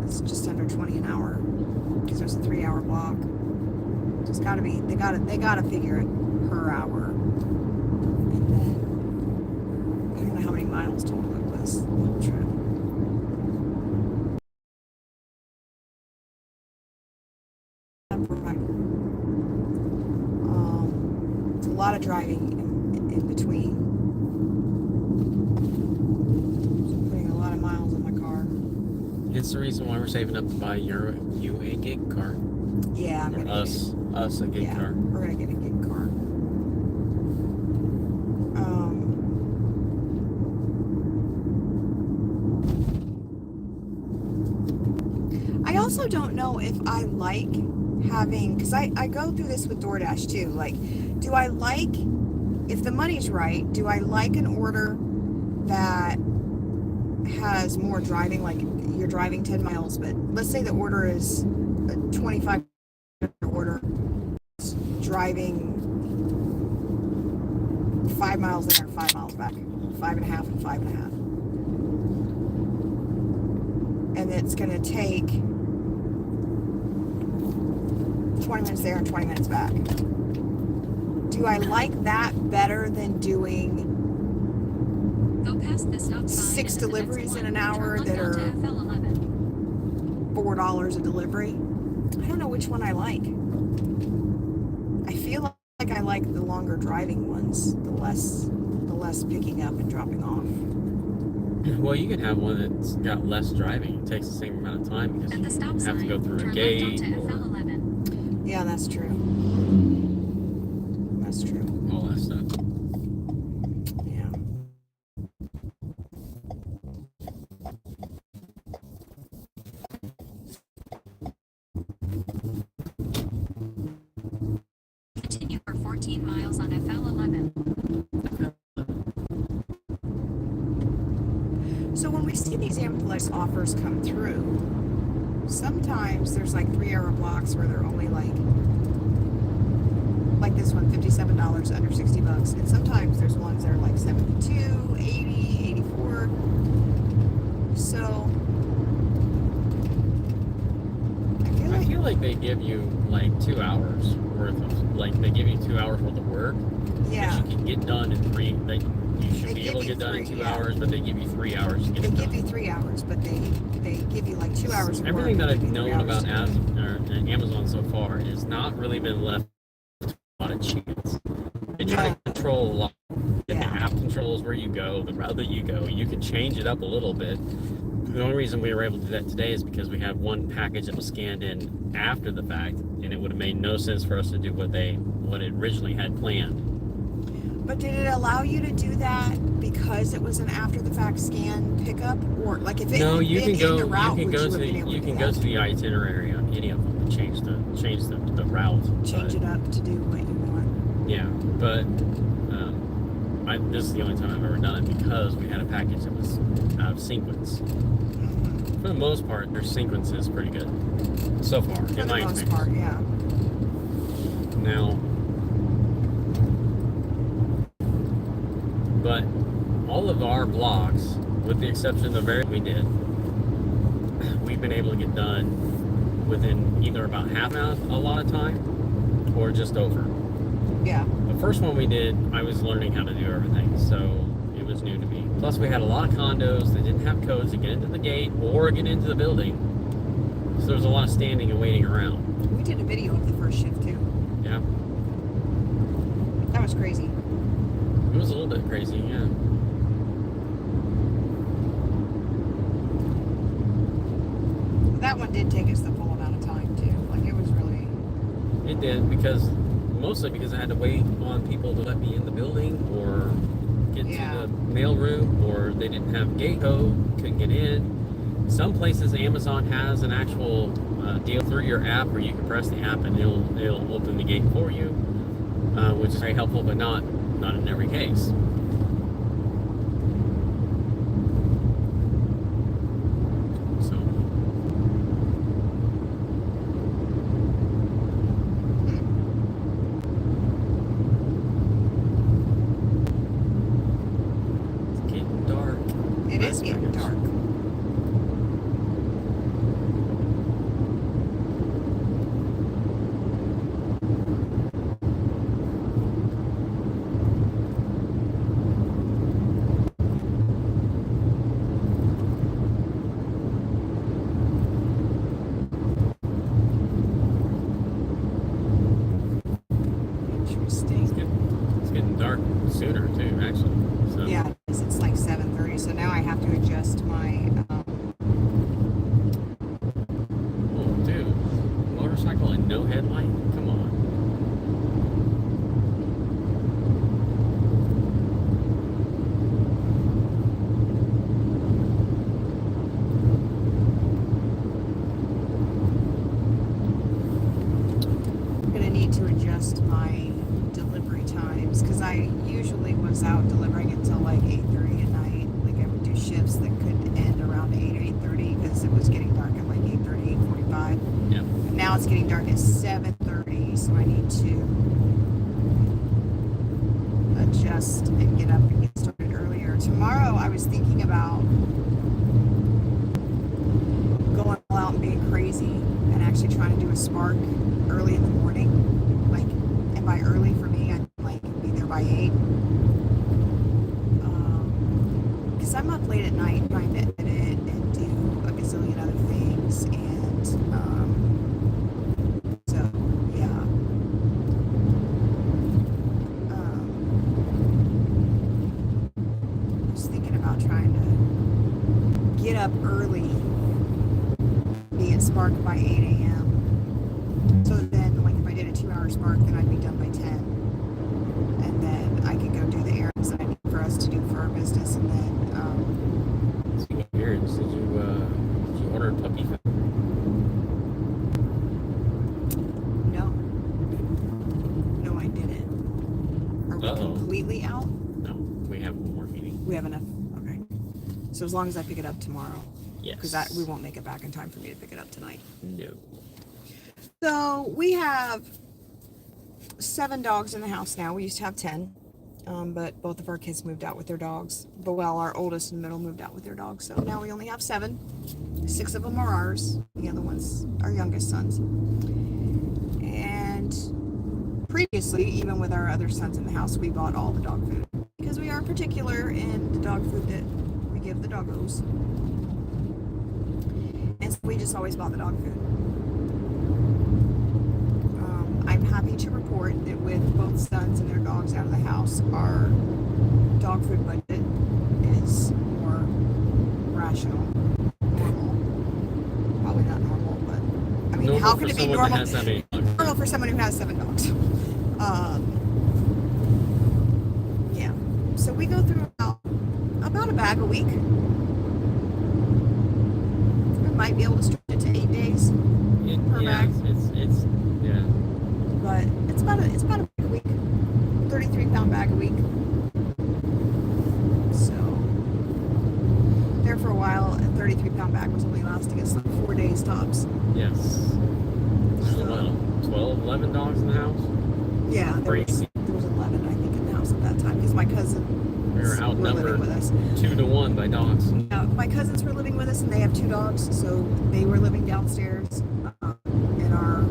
it's just under 20 an hour because there's a 3-hour block. So it's got to be. They gotta figure it per hour. And then I don't know how many miles total it was the whole trip. It's a lot of driving in between. Putting a lot of miles on my car.
it's the reason why we're saving up to buy you a gig car.
Yeah,
Or us a gig car.
We're gonna get a gig car. I also don't know if I like having, because I go through this with DoorDash too. Like, do I like, if the money's right, do I like an order that has more driving, like you're driving 10 miles, but let's say the order is a 25 order, driving 5 miles there, 5 miles back, 5.5 and 5.5. And it's going to take 20 minutes there and 20 minutes back. Do I like that better than doing
Go past the stop sign
6
and the
deliveries
next
in
one,
an hour
turn
that
left
are
onto FL11.
$4 a delivery? I don't know which one I like. I feel like I like the longer driving ones, the less picking up and dropping off.
Well, you can have one that's got less driving. It takes the same amount of time because
At the stop
you have to
sign,
go through a
turn
gate.
left onto
Or
FL11.
Yeah, that's true. That's true.
all that stuff.
Yeah.
Continue for 14 miles on FL11.
So when we see these Amplex offers come through, sometimes there's like 3-hour blocks where they're only like this one, $57 under $60, and sometimes there's ones that are like 72, 80, 84. So
I feel like they give you like 2 hours worth of, like they give you 2 hours worth of work
yeah,
that you can get done in 3. Like you should
They
be
give
able to
you
get done in
3,
2
yeah.
hours, but they give you 3 hours to get
they
it
give
done.
you 3 hours, but they give you like 2 hours of
Everything
work,
that I've
give you 3
known
hours
about
to do it.
Amazon so far is not really been left to a lot of chance. They try
Yeah.
to control a lot. The
Yeah.
app controls where you go, the route that you go. You can change it up a little bit. The only reason we were able to do that today is because we had one package that was scanned in after the fact, and it would have made no sense for us to do what it originally had planned.
But did it allow you to do that because it was an after the fact scan pickup, or like if it
No,
had
you
been
can go.
in the route,
You can
would
go
you
to
have been able
you
to
can
do
go
that?
to the itinerary on any of them and change the route.
Change it up to do what you want.
Yeah, but this is the only time I've ever done it because we had a package that was out of sequence.
Mm-hmm.
For the most part, their sequence is pretty good so far,
For
in
the
my
most
experience.
part, yeah.
Now, but all of our blocks, with the exception of the very we did, we've been able to get done within either about half an hour, a lot of time, or just over
Yeah.
of the first one we did, I was learning how to do everything, so it was new to me. Plus, we had a lot of condos that didn't have codes to get into the gate or get into the building, so there was a lot of standing and waiting around.
We did a video of the first shift too.
Yeah,
That was crazy.
it was a little bit crazy. Yeah.
That one did take us the full amount of time too. Like it was really.
It did, mostly because I had to wait on people to let me in the building or get to the mail room, or they didn't have gate code, couldn't get in. Some places Amazon has an actual deal through your app where you can press the app and it'll open the gate for you, which is very helpful, but not in every case.
It is getting dark. Interesting.
It's getting dark sooner too, actually. So.
Yeah, it's like 7:30, so now I have to adjust my.
Oh, dude, motorcycle and no headlight? Come on.
I'm gonna need to adjust my delivery times because I usually was out delivering until like 8:30 at night. Like I would do shifts that could end around 8:30 because it was getting dark at like 8:30, 8:45.
Yeah.
But now it's getting dark at 7:30, so I need to adjust and get up and get started earlier. Tomorrow I was thinking about going all out and being crazy and actually trying to do a spark early in the morning. Like, and by early for me, I'd like be there by 8. Because I'm up late at night trying to edit and do a gazillion other things, and so yeah. I was thinking about trying to get up early, be at Spark by 8 a.m. So then, like, if I did a 2-hour Spark, then I'd be done by 10. And then I could go do the errands that I need for us to do for our business. And then,
Speaking of errands, did you order puppy food?
no. No, I didn't. Are we completely out?
No, we have one more meeting.
We have enough. Okay. So as long as I pick it up tomorrow.
Yes.
Because we won't make it back in time for me to pick it up tonight.
No.
So we have 7 dogs in the house now. We used to have 10, but both of our kids moved out with their dogs. But well, our oldest and middle moved out with their dogs. So now we only have 7. 6 of them are ours. The other one's our youngest sons. And previously, even with our other sons in the house, we bought all the dog food because we are particular in the dog food that we give the doggos. And so we just always bought the dog food. I'm happy to report that with both sons and their dogs out of the house, our dog food budget is more rational, normal. Probably not normal, but I mean,
Normal
how could it be normal? Normal for someone who has 7 dogs. Yeah. So we go through about a bag a week. We might be able to stretch it to 8 days per bag.
It's yeah.
But it's about a bag a week, 33-pound bag a week. So there for a while, a 33-pound bag was only lasting us like 4 days tops.
Yes.
So,
12, 11 dogs in the house?
yeah, there was 11, I think, in the house at that time because my cousin
We were
living
outnumbered
with us.
2-1 by dogs.
My cousins were living with us, and they have 2 dogs, so they were living downstairs in our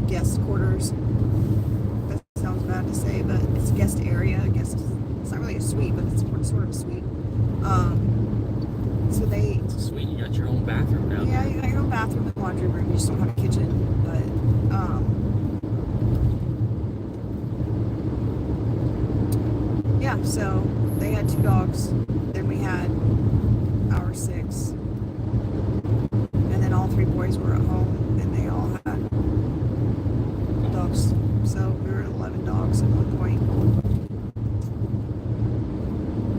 guest quarters. That sounds bad to say. sweet, but it's sort of sweet. So they.
It's sweet. You got your own bathroom down
Yeah,
there.
you got your own bathroom and laundry room. You just don't have a kitchen. But yeah. So they had 2 dogs. Then we had our 6, and then all 3 boys were at home, and they all had dogs. So we were at 11 dogs at one point.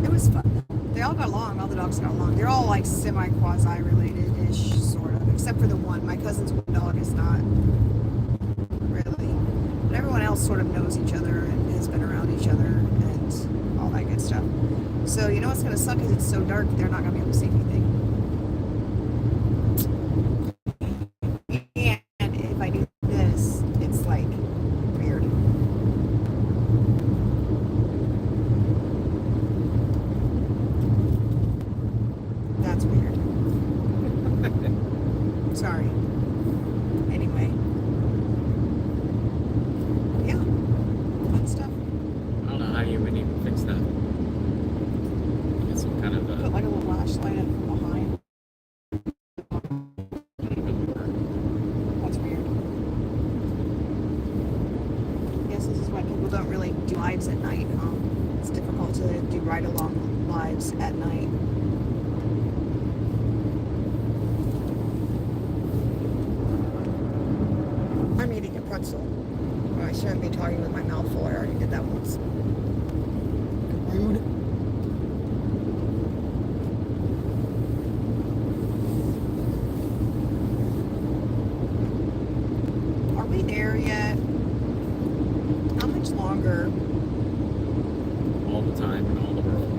It was fun. They all got along. All the dogs got along. They're all like semi-quasi related-ish, sort of, except for the one. My cousin's one dog is not really. But everyone else sort of knows each other and has been around each other and all that good stuff. So you know what's gonna suck is it's so dark they're not gonna be able to see anything. And if I do this, it's like weird. That's weird. Sorry. Anyway. Yeah. Fun stuff.
I don't know how you would even fix that. Get some kind of
Put
a.
like a little flashlight up from behind. That's weird. I guess this is why people don't really do lives at night. It's difficult to do ride-along lives at night. I'm eating a pretzel. Oh, I shouldn't be talking with my mouth full. I already did that once. Rude. Are we there yet? How much longer?
All the time in all the world.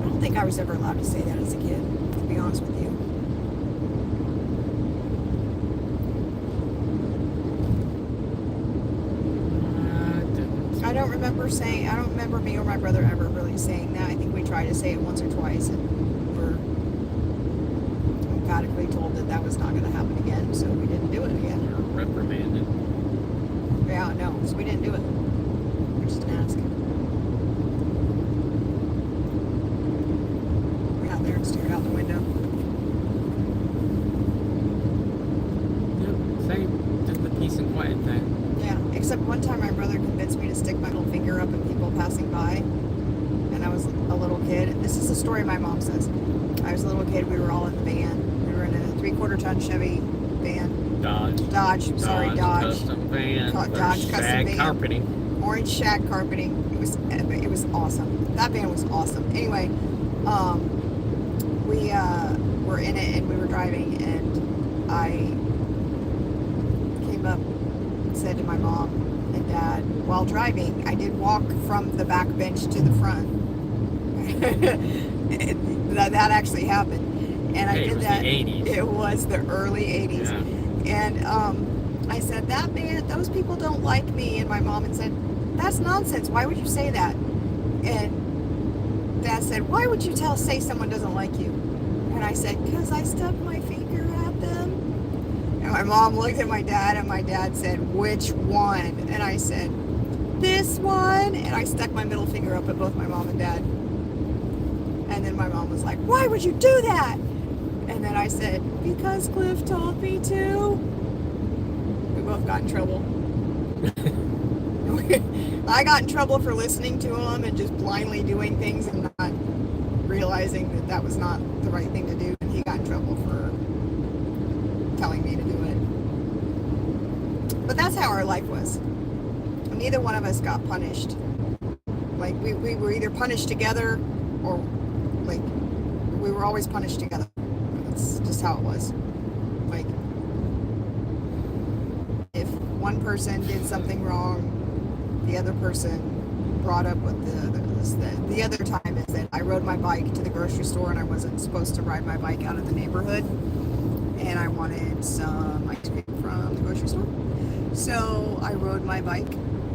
I don't think I was ever allowed to say that as a kid, to be honest with you. I don't remember me or my brother ever really saying that. I think we tried to say it once or twice and were emphatically told that that was not going to happen again, so we didn't do it again.
You're reprimanded.
Yeah, no, so we didn't do it. We just didn't ask. Went out there and stared out the window.
Yep, same. Did the peace and quiet thing.
Yeah, except one time my brother convinced me to stick my little finger up at people passing by, and I was a little kid. This is the story my mom says. I was a little kid. We were all in the van. We were in a 3/4-ton Chevy van.
Dodge.
Dodge. Dodge.
Custom van.
Dodge custom
shag
van.
carpeting.
Orange shag carpeting. It was epic. It was awesome. That van was awesome. Anyway, we were in it and we were driving, and I came up and said to my mom and dad while driving, I did walk from the back bench to the front. that actually happened, and I
Hey,
did
it was
that.
the 80s.
It was the early 80s.
Yeah.
And I said, those people don't like me. And my mom had said, that's nonsense. Why would you say that? And Dad said, why would you say someone doesn't like you? And I said, because I stuck my finger at them. And my mom looked at my dad, and my dad said, which one? And I said, this one. And I stuck my middle finger up at both my mom and dad. And then my mom was like, why would you do that? And then I said, because Cliff told me to. We both got in trouble. I got in trouble for listening to him and just blindly doing things and not realizing that that was not the right thing to do. And he got in trouble for telling me to do it. But that's how our life was. Neither one of us got punished. Like, we were either punished together or, like, we were always punished together. That's just how it was. Like, if one person did something wrong, the other person brought up what the other time is that I rode my bike to the grocery store and I wasn't supposed to ride my bike out of the neighborhood, and I wanted some ice cream from the grocery store. So I rode my bike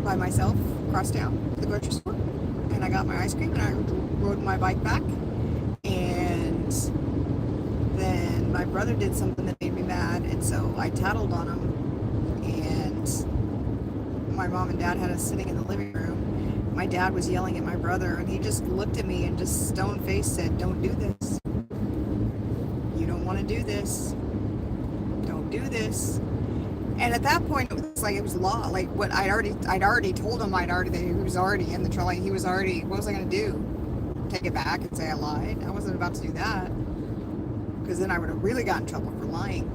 by myself across town to the grocery store, and I got my ice cream and I rode my bike back. And then my brother did something that made me mad, and so I tattled on him, and my mom and dad had us sitting in the living room. My dad was yelling at my brother, and he just looked at me and just stone-faced said, "Don't do this. You don't want to do this. Don't do this." And at that point, it was like it was law. Like what I'd already told him that he was already in the trolley. He was already. What was I going to do? Take it back and say I lied? I wasn't about to do that, because then I would have really got in trouble for lying.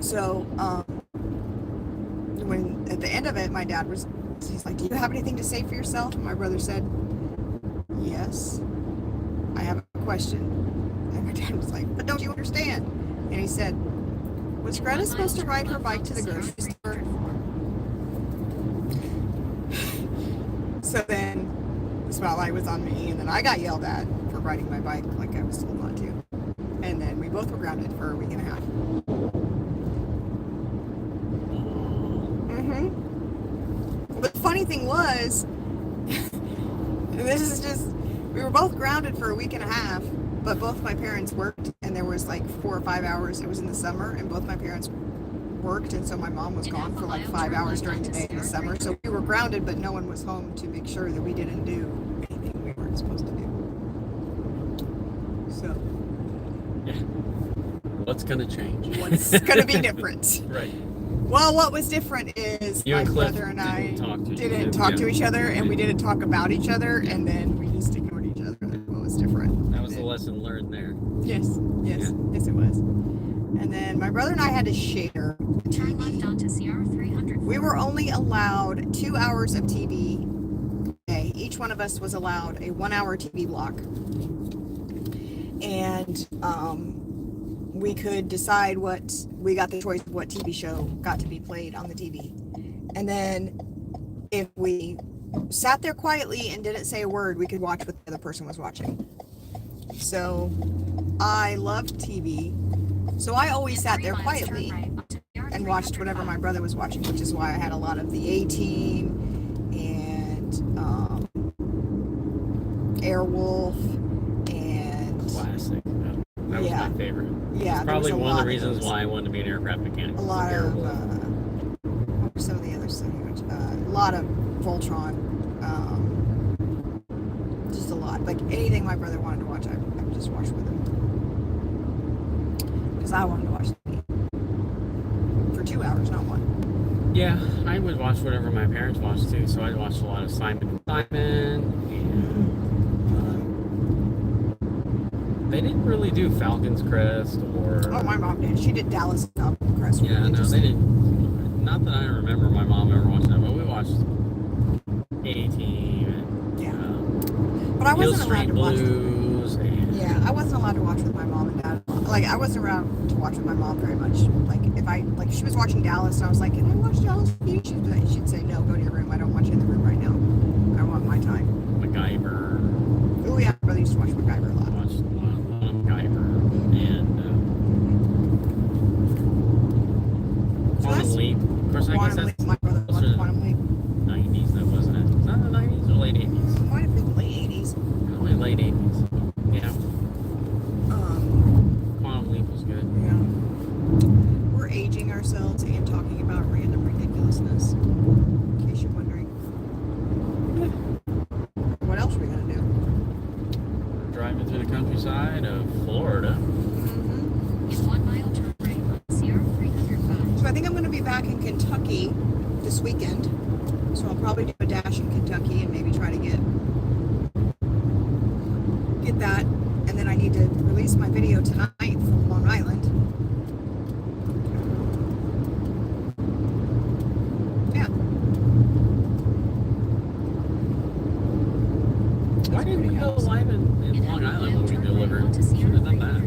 So when at the end of it, my dad he's like, "Do you have anything to say for yourself?" And my brother said, "Yes, I have a question." And my dad was like, "But don't you understand?" And he said, "Was Greta supposed to ride her bike to the grocery store?" So then the spotlight was on me, and then I got yelled at for riding my bike like I was told not to. And then we both were grounded for a week and a half. But the funny thing was, we were both grounded for a week and a half, but both my parents worked, and there was like 4 or 5 hours. It was in the summer, and both my parents worked, and so my mom was gone for like 5 hours during the day in the summer. So we were grounded, but no one was home to make sure that we didn't do anything we weren't supposed to do. So
yeah, what's gonna change?
What's gonna be different?
Right.
Well, what was different is my brother and I didn't talk to each other, and we didn't talk about each other, and then we just ignored each other. That's what was different.
That was the lesson learned there.
Yes, yes it was. And then my brother and I had to share
Turn left onto CR 300.
We were only allowed 2 hours of TV a day. Each one of us was allowed a 1 hour TV block. And we could decide we got the choice of what TV show got to be played on the TV. And then if we sat there quietly and didn't say a word, we could watch what the other person was watching. So I loved TV. So I always sat there quietly and watched whatever my brother was watching, which is why I had a lot of the A-Team and Airwolf and
Classic. That was my favorite.
Yeah,
it's probably one of the reasons why I wanted to be an aircraft mechanic.
A lot of what were some of the other stuff? A lot of Voltron. Just a lot. Like anything my brother wanted to watch, I would just watch with him. Because I wanted to watch TV for 2 hours, not 1.
Yeah, I would watch whatever my parents watched too. So I watched a lot of Simon and they didn't really do Falcon's Crest or.
Oh, my mom did. She did Dallas Falcon's Crest.
Yeah, no, they didn't. Not that I remember my mom ever watching that, but we watched A-Team and
but I wasn't
Hill Street
allowed to
Blues.
Yeah, I wasn't allowed to watch with my mom and dad. Like I wasn't around to watch with my mom very much. Like if she was watching Dallas, and I was like, "Can I watch Dallas with you?" She'd say, "No, go to your room. I don't want you in the room right now. I want my time."
MacGyver.
Oh yeah, my brother used to watch MacGyver a lot.
I watched a lot of MacGyver and Quantum Leap. Of course, I guess that's
my brother watched Quantum Leap.
90s, that wasn't it? Was that the 90s or late 80s?
It might have been late 80s.
Probably late 80s. Yeah. Quantum Leap was good.
Yeah. We're aging ourselves and talking about random ridiculousness. In case you're wondering. What else are we gonna do?
We're driving through the countryside of Florida.
In 1 mile turn right on CR 305.
So I think I'm going to be back in Kentucky this weekend. So I'll probably do a dash in Kentucky and maybe try to get that. And then I need to release my video tonight from Long Island. Yeah.
Why didn't we go live in Long Island when we delivered? Should have done that.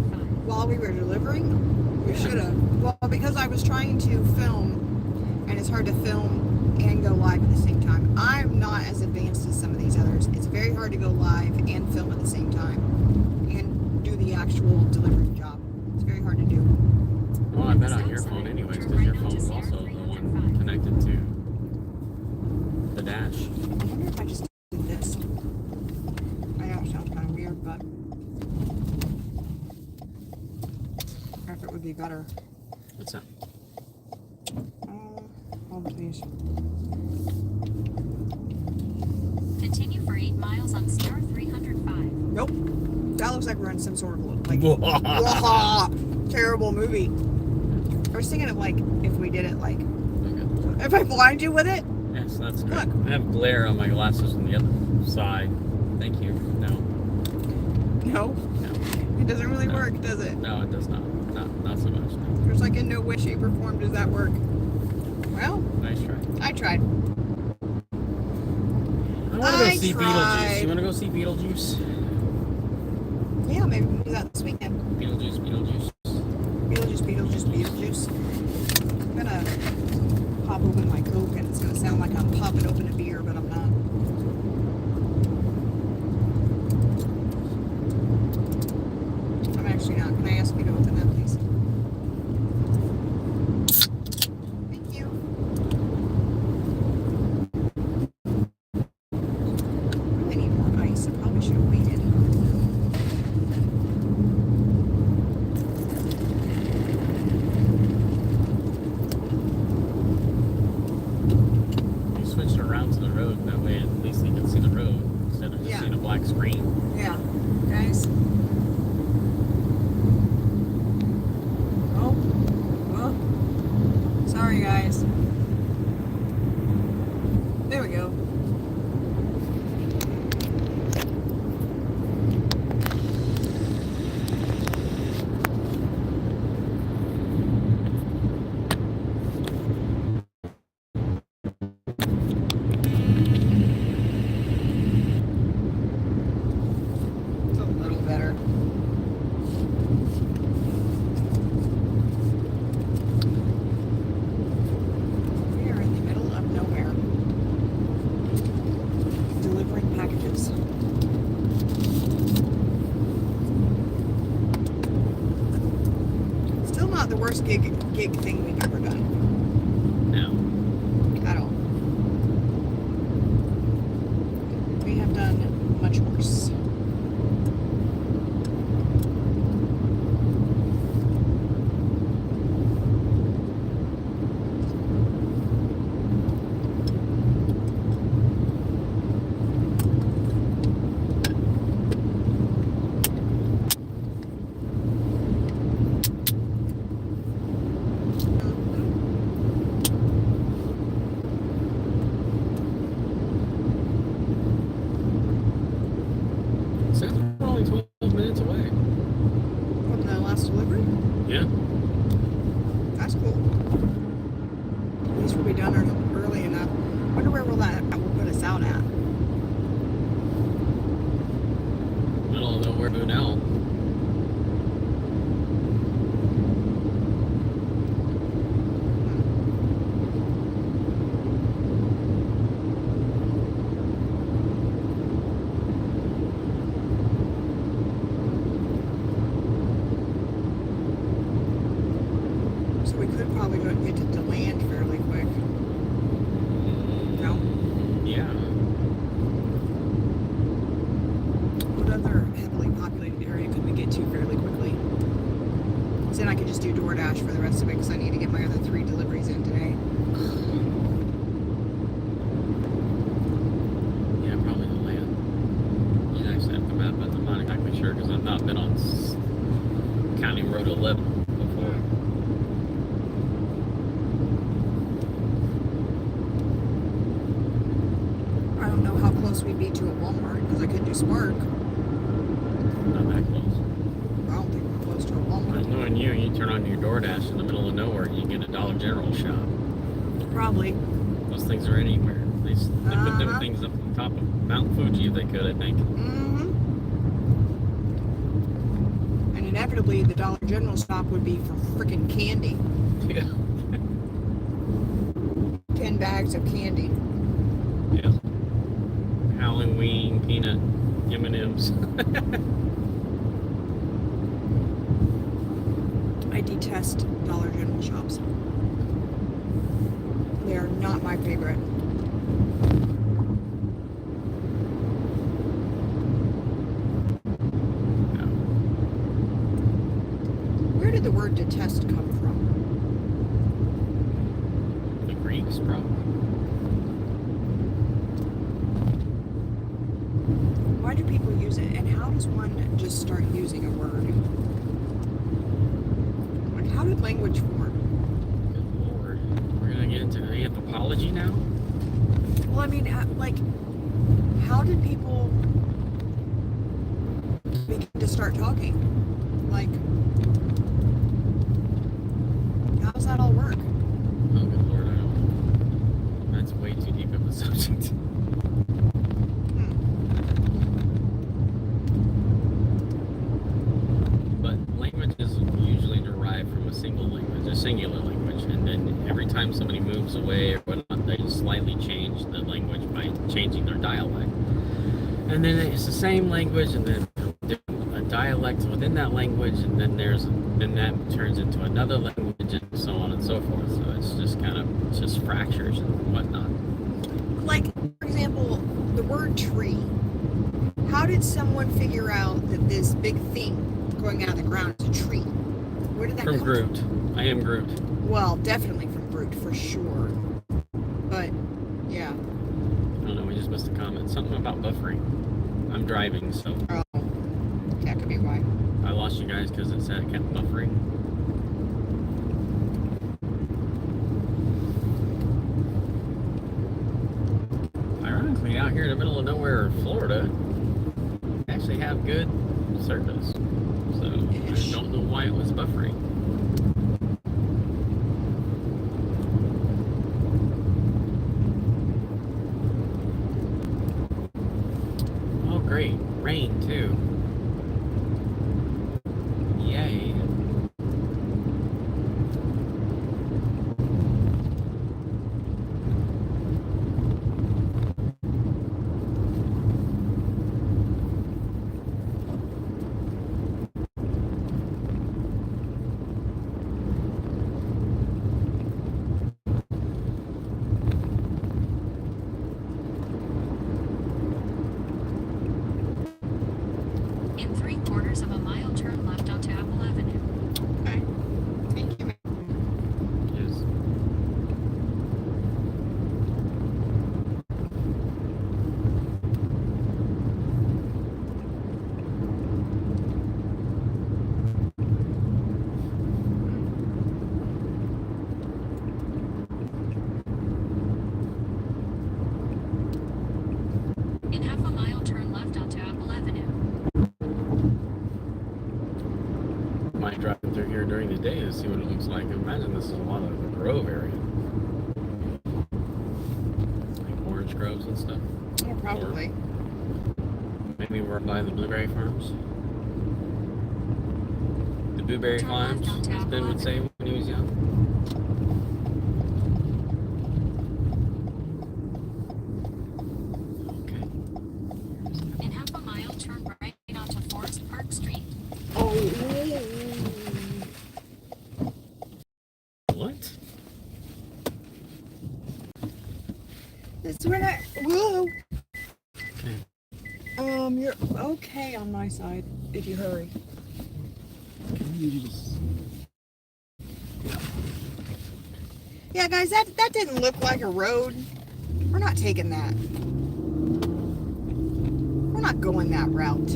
While we were delivering, we should have. Well, because I was trying to film, and it's hard to film and go live at the same time. I'm not as advanced as some of these others. It's very hard to go live and film at the same time and do the actual delivery job. It's very hard to do.
Well, I bet on your phone anyways, because your phone's also the one connected to the dash.
I wonder if I just did this. I know it sounds kind of weird, but if it would be better.
What's that?
Hold please. Nope. That looks like we're in some sort of like wah, terrible movie. I was thinking of like if we did it like
Okay.
if I blind you with it.
Yes, that's good.
Look.
I have glare on my glasses on the other side. Thank you. No.
No,
No.
it doesn't really
No.
work, does it?
No, it does not. Not so much. No.
There's like in no way, shape, or form does that work. Well,
Nice try.
I tried.
I want to go
I
see
tried.
Beetlejuice. You want to go see Beetlejuice?
Yeah, maybe we can do that this weekend.
Beetlejuice.
Beetlejuice. I'm gonna pop open my Coke and it's gonna sound like I'm popping open a beer, but I'm not. I'm actually not. Can I ask you to open that, please? Thank you. I need more ice. I probably should have waited.
You switched around to the road. That way, at least you can see the road instead of just
Yeah.
seeing a black screen.
Yeah, guys. Oh, well, sorry guys. There we go. It's a little better. We are in the middle of nowhere. Delivering packages. Still not the worst gig thing we've ever done.
Now,
At all. We have done much worse.
it says we're only 12 minutes away.
From the last delivery?
Yeah.
That's cool. At least we'll be done early enough. Wonder where will put us out at?
Middle of nowhere, Boonell.
So we could probably get to DeLand fairly quick. No?
Yeah.
What other heavily populated area could we get to fairly quickly? So then I could just do DoorDash for the rest of it because I need to get my other 3 deliveries in today.
Yeah, probably the land. You actually have to map it. I'm not exactly sure because I've not been on County Road 11 before.
I don't know how close we'd be to a Walmart because I could do Spark.
Not that close.
I don't think we're close to a
But
Walmart.
knowing you turn on your DoorDash in the middle of nowhere and you get a Dollar General shop.
Probably.
Those things are anywhere. They put them
Uh-huh.
things up on top of Mount Fuji if they could, I think.
Mm-hmm. And inevitably, the Dollar General stop would be for freaking candy.
Yeah.
10 bags of candy.
Yeah. Halloween peanut M&Ms.
I detest Dollar General shops. They are not my favorite.
No.
Where did the word detest come from?
The Greeks, probably.
Why do people use it? And how does does one just start using a word? Like, how did language form?
Good Lord. We're gonna get into anthropology now?
Well, I mean, like, how did people begin to start talking? Like, how does that all work?
Oh, good Lord, I don't. That's way too deep of a subject. But language is usually derived from a single language, a singular language, and then every time somebody moves away or whatnot, they slightly change the language by changing their dialect. And then it's the same language, and then a dialect within that language, and then that turns into another language, and so on and so forth. So it's just fractures and whatnot.
Like, for example, the word tree. How did someone figure out that this big thing going out of the ground is a tree? Where did that
From
come
Groot.
from?
I am Groot.
Well, definitely from Groot, for sure. But, yeah.
I don't know, we just missed a comment. Something about buffering. I'm driving, so
Oh, that could be why.
I lost you guys because it said it kept buffering. Ironically, out here in the middle of nowhere, Florida, we actually have good service. So I don't know why it was buffering. Oh, great. Rain, too. Yay.
In 3/4 of a mile, turn left onto Apple Avenue.
Okay. Thank you.
Yes.
In half a mile, turn left onto Apple Avenue.
Might drive through here during the day to see what it looks like. Imagine this is a lot of the Grove area. Like orange groves and stuff.
Oh, probably.
Maybe we're by the blueberry farms. The blueberry farms, as Ben would say when he was young. Okay.
In half a mile, turn right onto Forest Park Street.
Oh.
What?
This is where whoa.
Okay.
You're okay on my side if you hurry.
Can you just...
Yeah, guys, that didn't look like a road. We're not taking that. We're not going that route.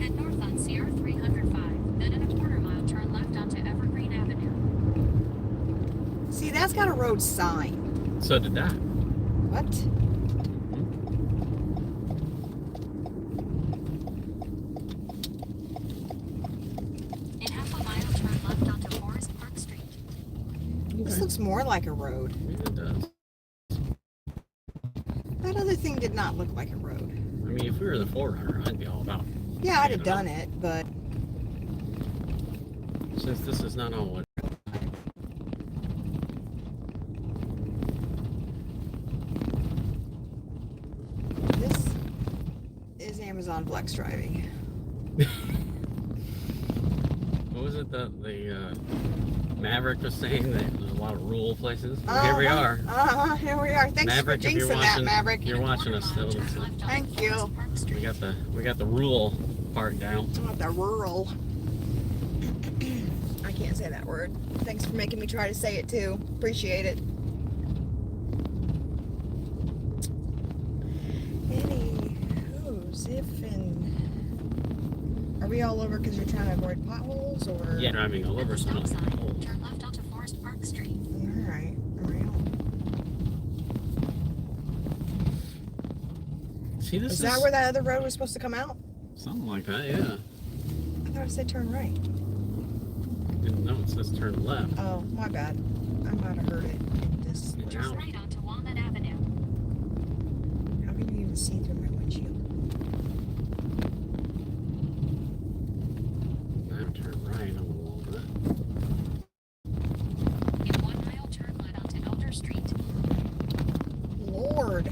Head north on CR 305. Then in a 1/4 mile, turn left onto Evergreen Avenue.
See, that's got a road sign.
So did that.
What?
In half a mile, turn left onto Forest Park Street.
This looks more like a road.
Yeah, it does.
That other thing did not look like a road.
I mean, if we were the Forerunner, I'd be all about it.
Yeah, I'd have done it, but
Since this is not all what...
this is Amazon Flex driving.
What was it that the Maverick was saying that there's a lot of rural places? Well, here we are.
Here we are. Thanks
Maverick,
for
if you're
jinxing that,
watching,
Maverick.
you're watching us still.
Thank you.
We got the rural part down.
Oh, the rural. I can't say that word. Thanks for making me try to say it too. Appreciate it. Anywho, zipping. we all over because you're trying to avoid potholes, or?
Yeah, driving all
At
over
the stop
some.
sign, turn left onto Forest Park Street.
All right.
See, this
Is that where that other road was supposed to come out?
something like that? Yeah.
I thought it said turn right.
No, it says turn left.
Oh, my bad. I might have heard it in this.
Yeah.
Turn right onto Walnut Avenue.
How can you even see through my windshield?
Now turn right on Walnut.
In 1 mile, turn left onto Elder Street.
Lord.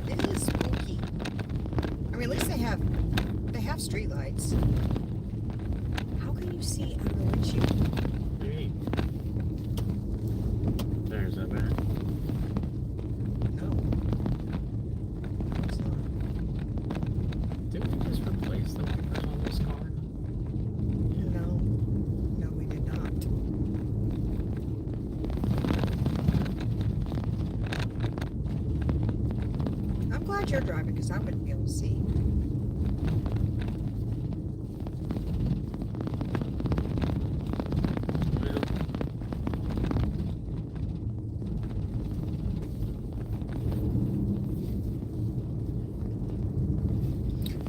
It is spooky. I mean, at least they have street lights. How can you see out of the windshield?
Hey. There's that better.
No. It's not.
Did we just replace the wipers on this car?
No. No, we did not. I'm glad you're driving because I wouldn't be able to see.
Well,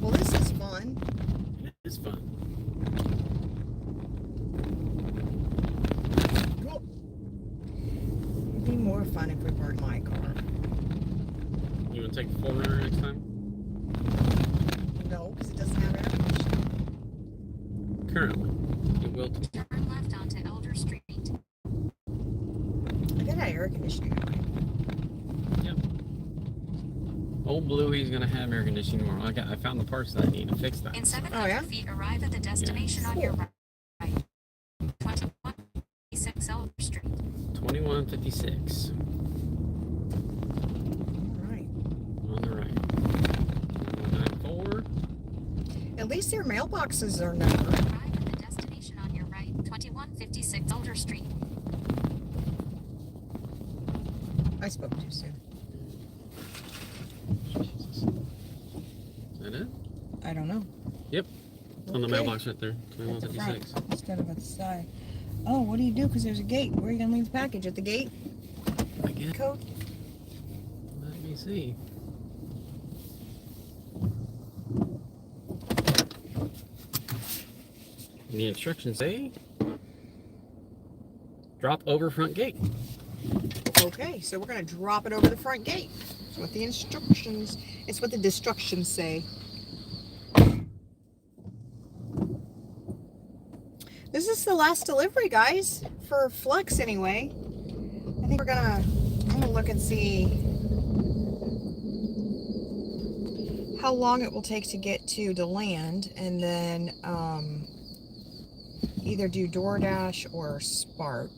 Well, this is fun.
it's fun.
Cool. It'd be more fun if we weren't my car.
You want to take the 4Runner next time?
No, because it doesn't have air conditioning.
Currently. It will.
Turn left onto Elder Street.
I got air conditioning on mine.
Old Bluey's gonna have air conditioning tomorrow. I found the parts that I need to fix that.
In 700
Oh, yeah?
feet, arrive at the destination on your right. 2156 Elder Street.
2156
All right.
on the right. 194.
At least their mailboxes are numbered.
Arrive at the destination on your right. 2156 Elder Street.
I spoke too soon.
Jesus. Is that it?
I don't know.
Yep. On the
Okay.
mailbox right there.
At the front
2156.
instead of at the side. Oh, what do you do? Because there's a gate. Where are you going to leave the package? At the gate?
I guess.
Code?
Let me see. And the instructions say drop over front gate.
Okay, so we're going to drop it over the front gate. It's what the instructions, it's what the instructions say. This is the last delivery, guys, for Flex anyway. I think I'm gonna look and see how long it will take to get to DeLand, and then either do DoorDash or Spark.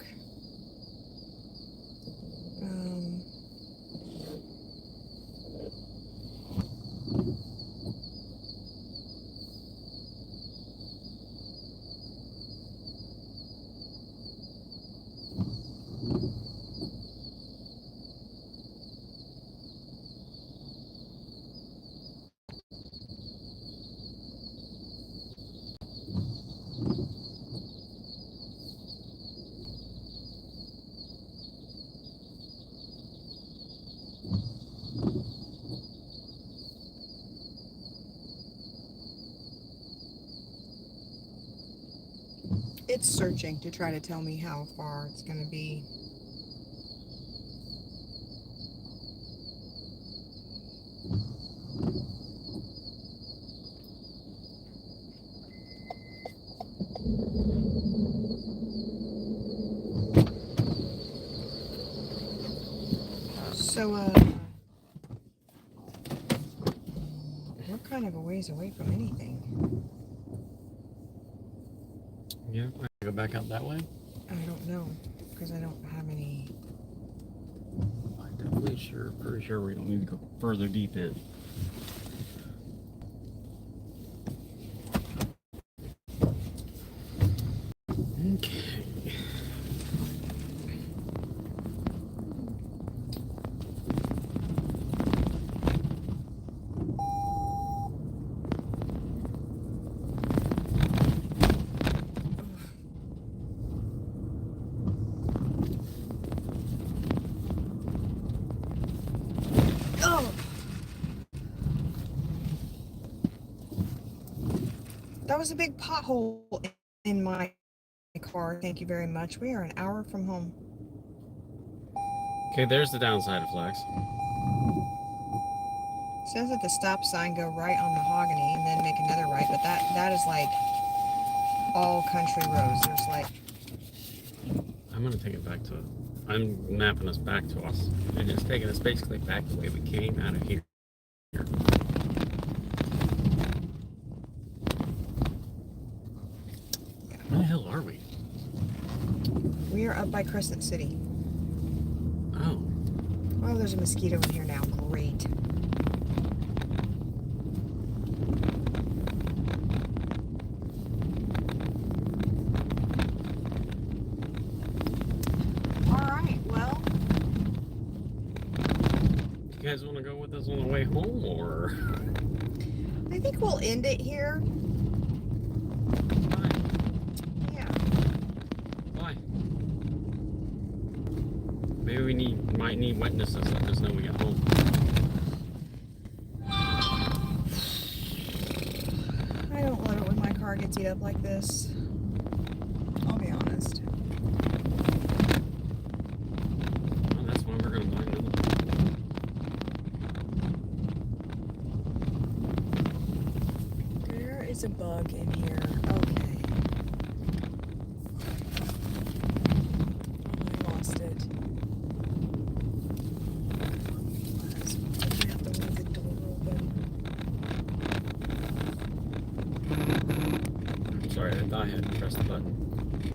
It's searching to try to tell me how far it's going to be. So, we're kind of a ways away from anything.
Yeah, I go back out that way.
I don't know, because I don't have any
pretty sure we don't need to go further deep in. Okay.
Oh! That was a big pothole in my car. Thank you very much. We are an hour from home.
Okay, there's the downside of Flex.
Says that the stop sign go right on Mahogany and then make another right, but that is like all country roads. There's like...
I'm gonna take it back to... I'm mapping us back to us. And it's taking us basically back the way we came out of here. Where the hell are we?
We are up by Crescent City.
Oh.
Oh, there's a mosquito in here now. Great. Alright, well.
You guys want to go with us on the way home, or?
I think we'll end it here.
Why?
Yeah.
Why? Maybe we might need witnesses that let us know we got home.
I don't love it when my car gets eat up like this. I'll be honest.
Well, that's why we're gonna buy another one.
There is a bug in here. Okay. Oh, I lost it. I have to leave the door open.
I'm sorry, I thought I had to press the button.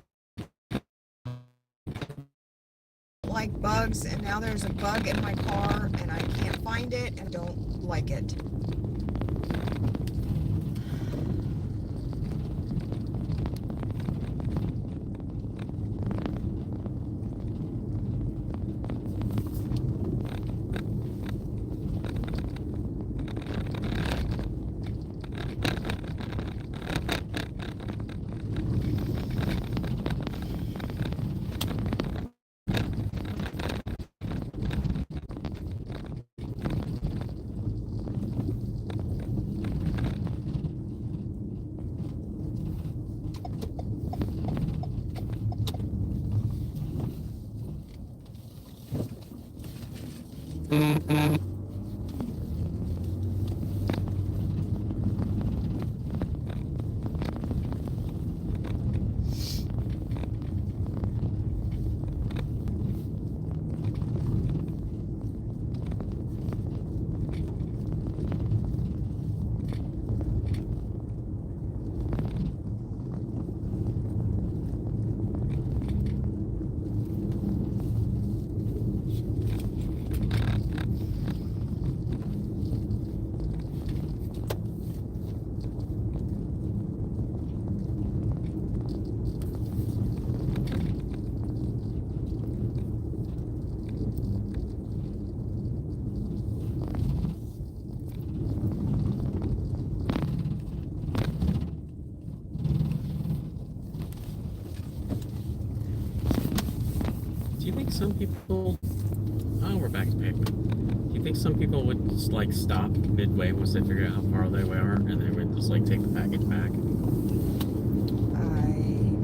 Like bugs, and now there's a bug in my car, and I can't find it, and don't like it.
Do you think some people... Oh, we're back to pavement. Do you think some people would just, like, stop midway once they figure out how far they are, and they would just, like, take the package back?
I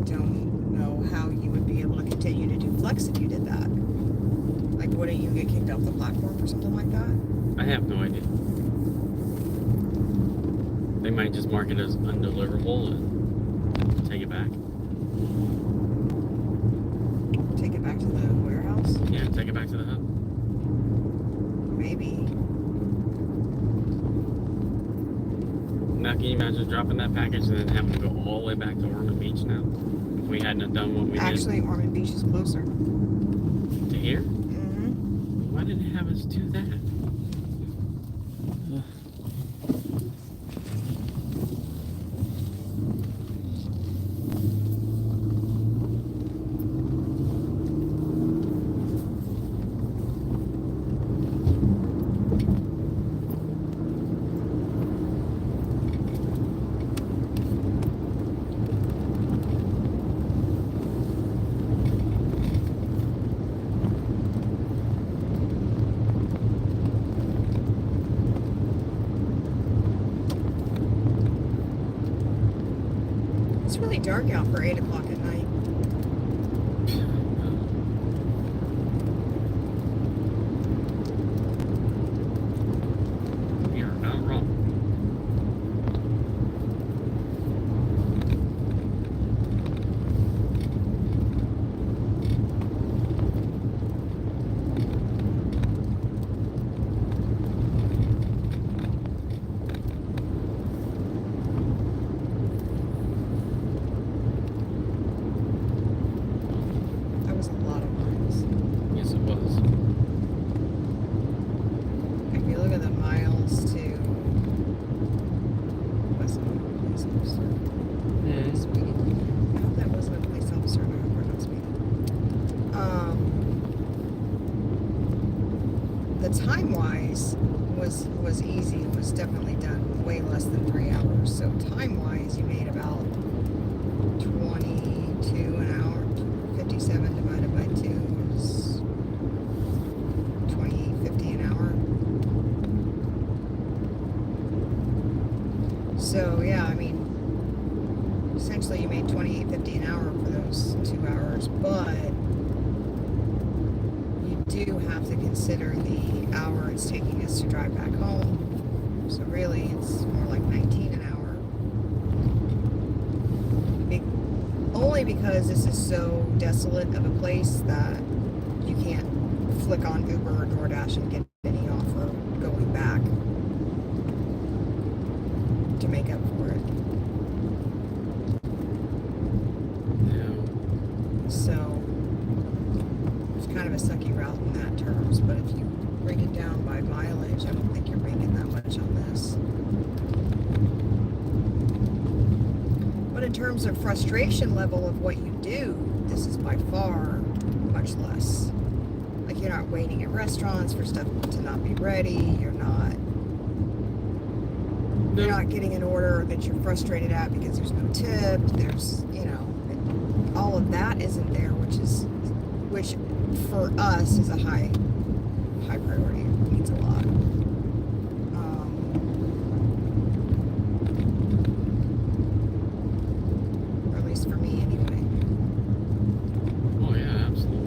don't know how you would be able to continue to do flex if you did that. Like, wouldn't you get kicked off the platform or something like that?
I have no idea. They might just mark it as undeliverable and take it back.
Take it back to the warehouse?
Yeah, take it back to the hub.
Maybe.
Now, can you imagine dropping that package and then having to go all the way back to Ormond Beach now? If we hadn't have done what we
Actually, Ormond Beach is closer.
did. To here?
Mm-hmm.
Why did it have us do that?
It's really dark out for 8 o'clock at night.
You're not wrong.
That was a lot of miles.
Yes, it was.
If you look at the miles to Westwood Police Officer. Speeding. I hope that wasn't a police officer. I hope we're not speeding. The time wise was easy. It was definitely done way less than 3 hours. So time wise, you made about 22 an hour. 57 divided by 2 is 28.50 an hour. So yeah, I mean, essentially you made 28.50 an hour for those 2 hours, but you do have to consider the hour it's taking us to drive back home. So really, it's more like 19 an hour. Only because this is so desolate of a place that you can't flick on Uber or DoorDash and get any offer going back to make up for it.
Yeah.
So it's kind of a sucky route in that terms, but if you break it down by mileage, I don't think you're making that much on this. But in terms of frustration level of what you do, this is by far much less. Like, you're not waiting at restaurants for stuff to not be ready. You're not getting an order that you're frustrated at because there's no tip. There's, all of that isn't there, which for us is a high priority. It means a lot. Or at least for me, anyway.
Oh yeah, absolutely.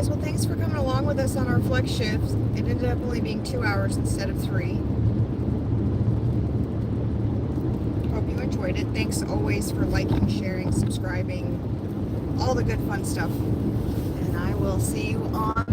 Well, thanks for coming along with us on our flex shift. It ended up only being 2 hours instead of 3. Hope you enjoyed it. Thanks always for liking, sharing, subscribing, all the good fun stuff. And I will see you on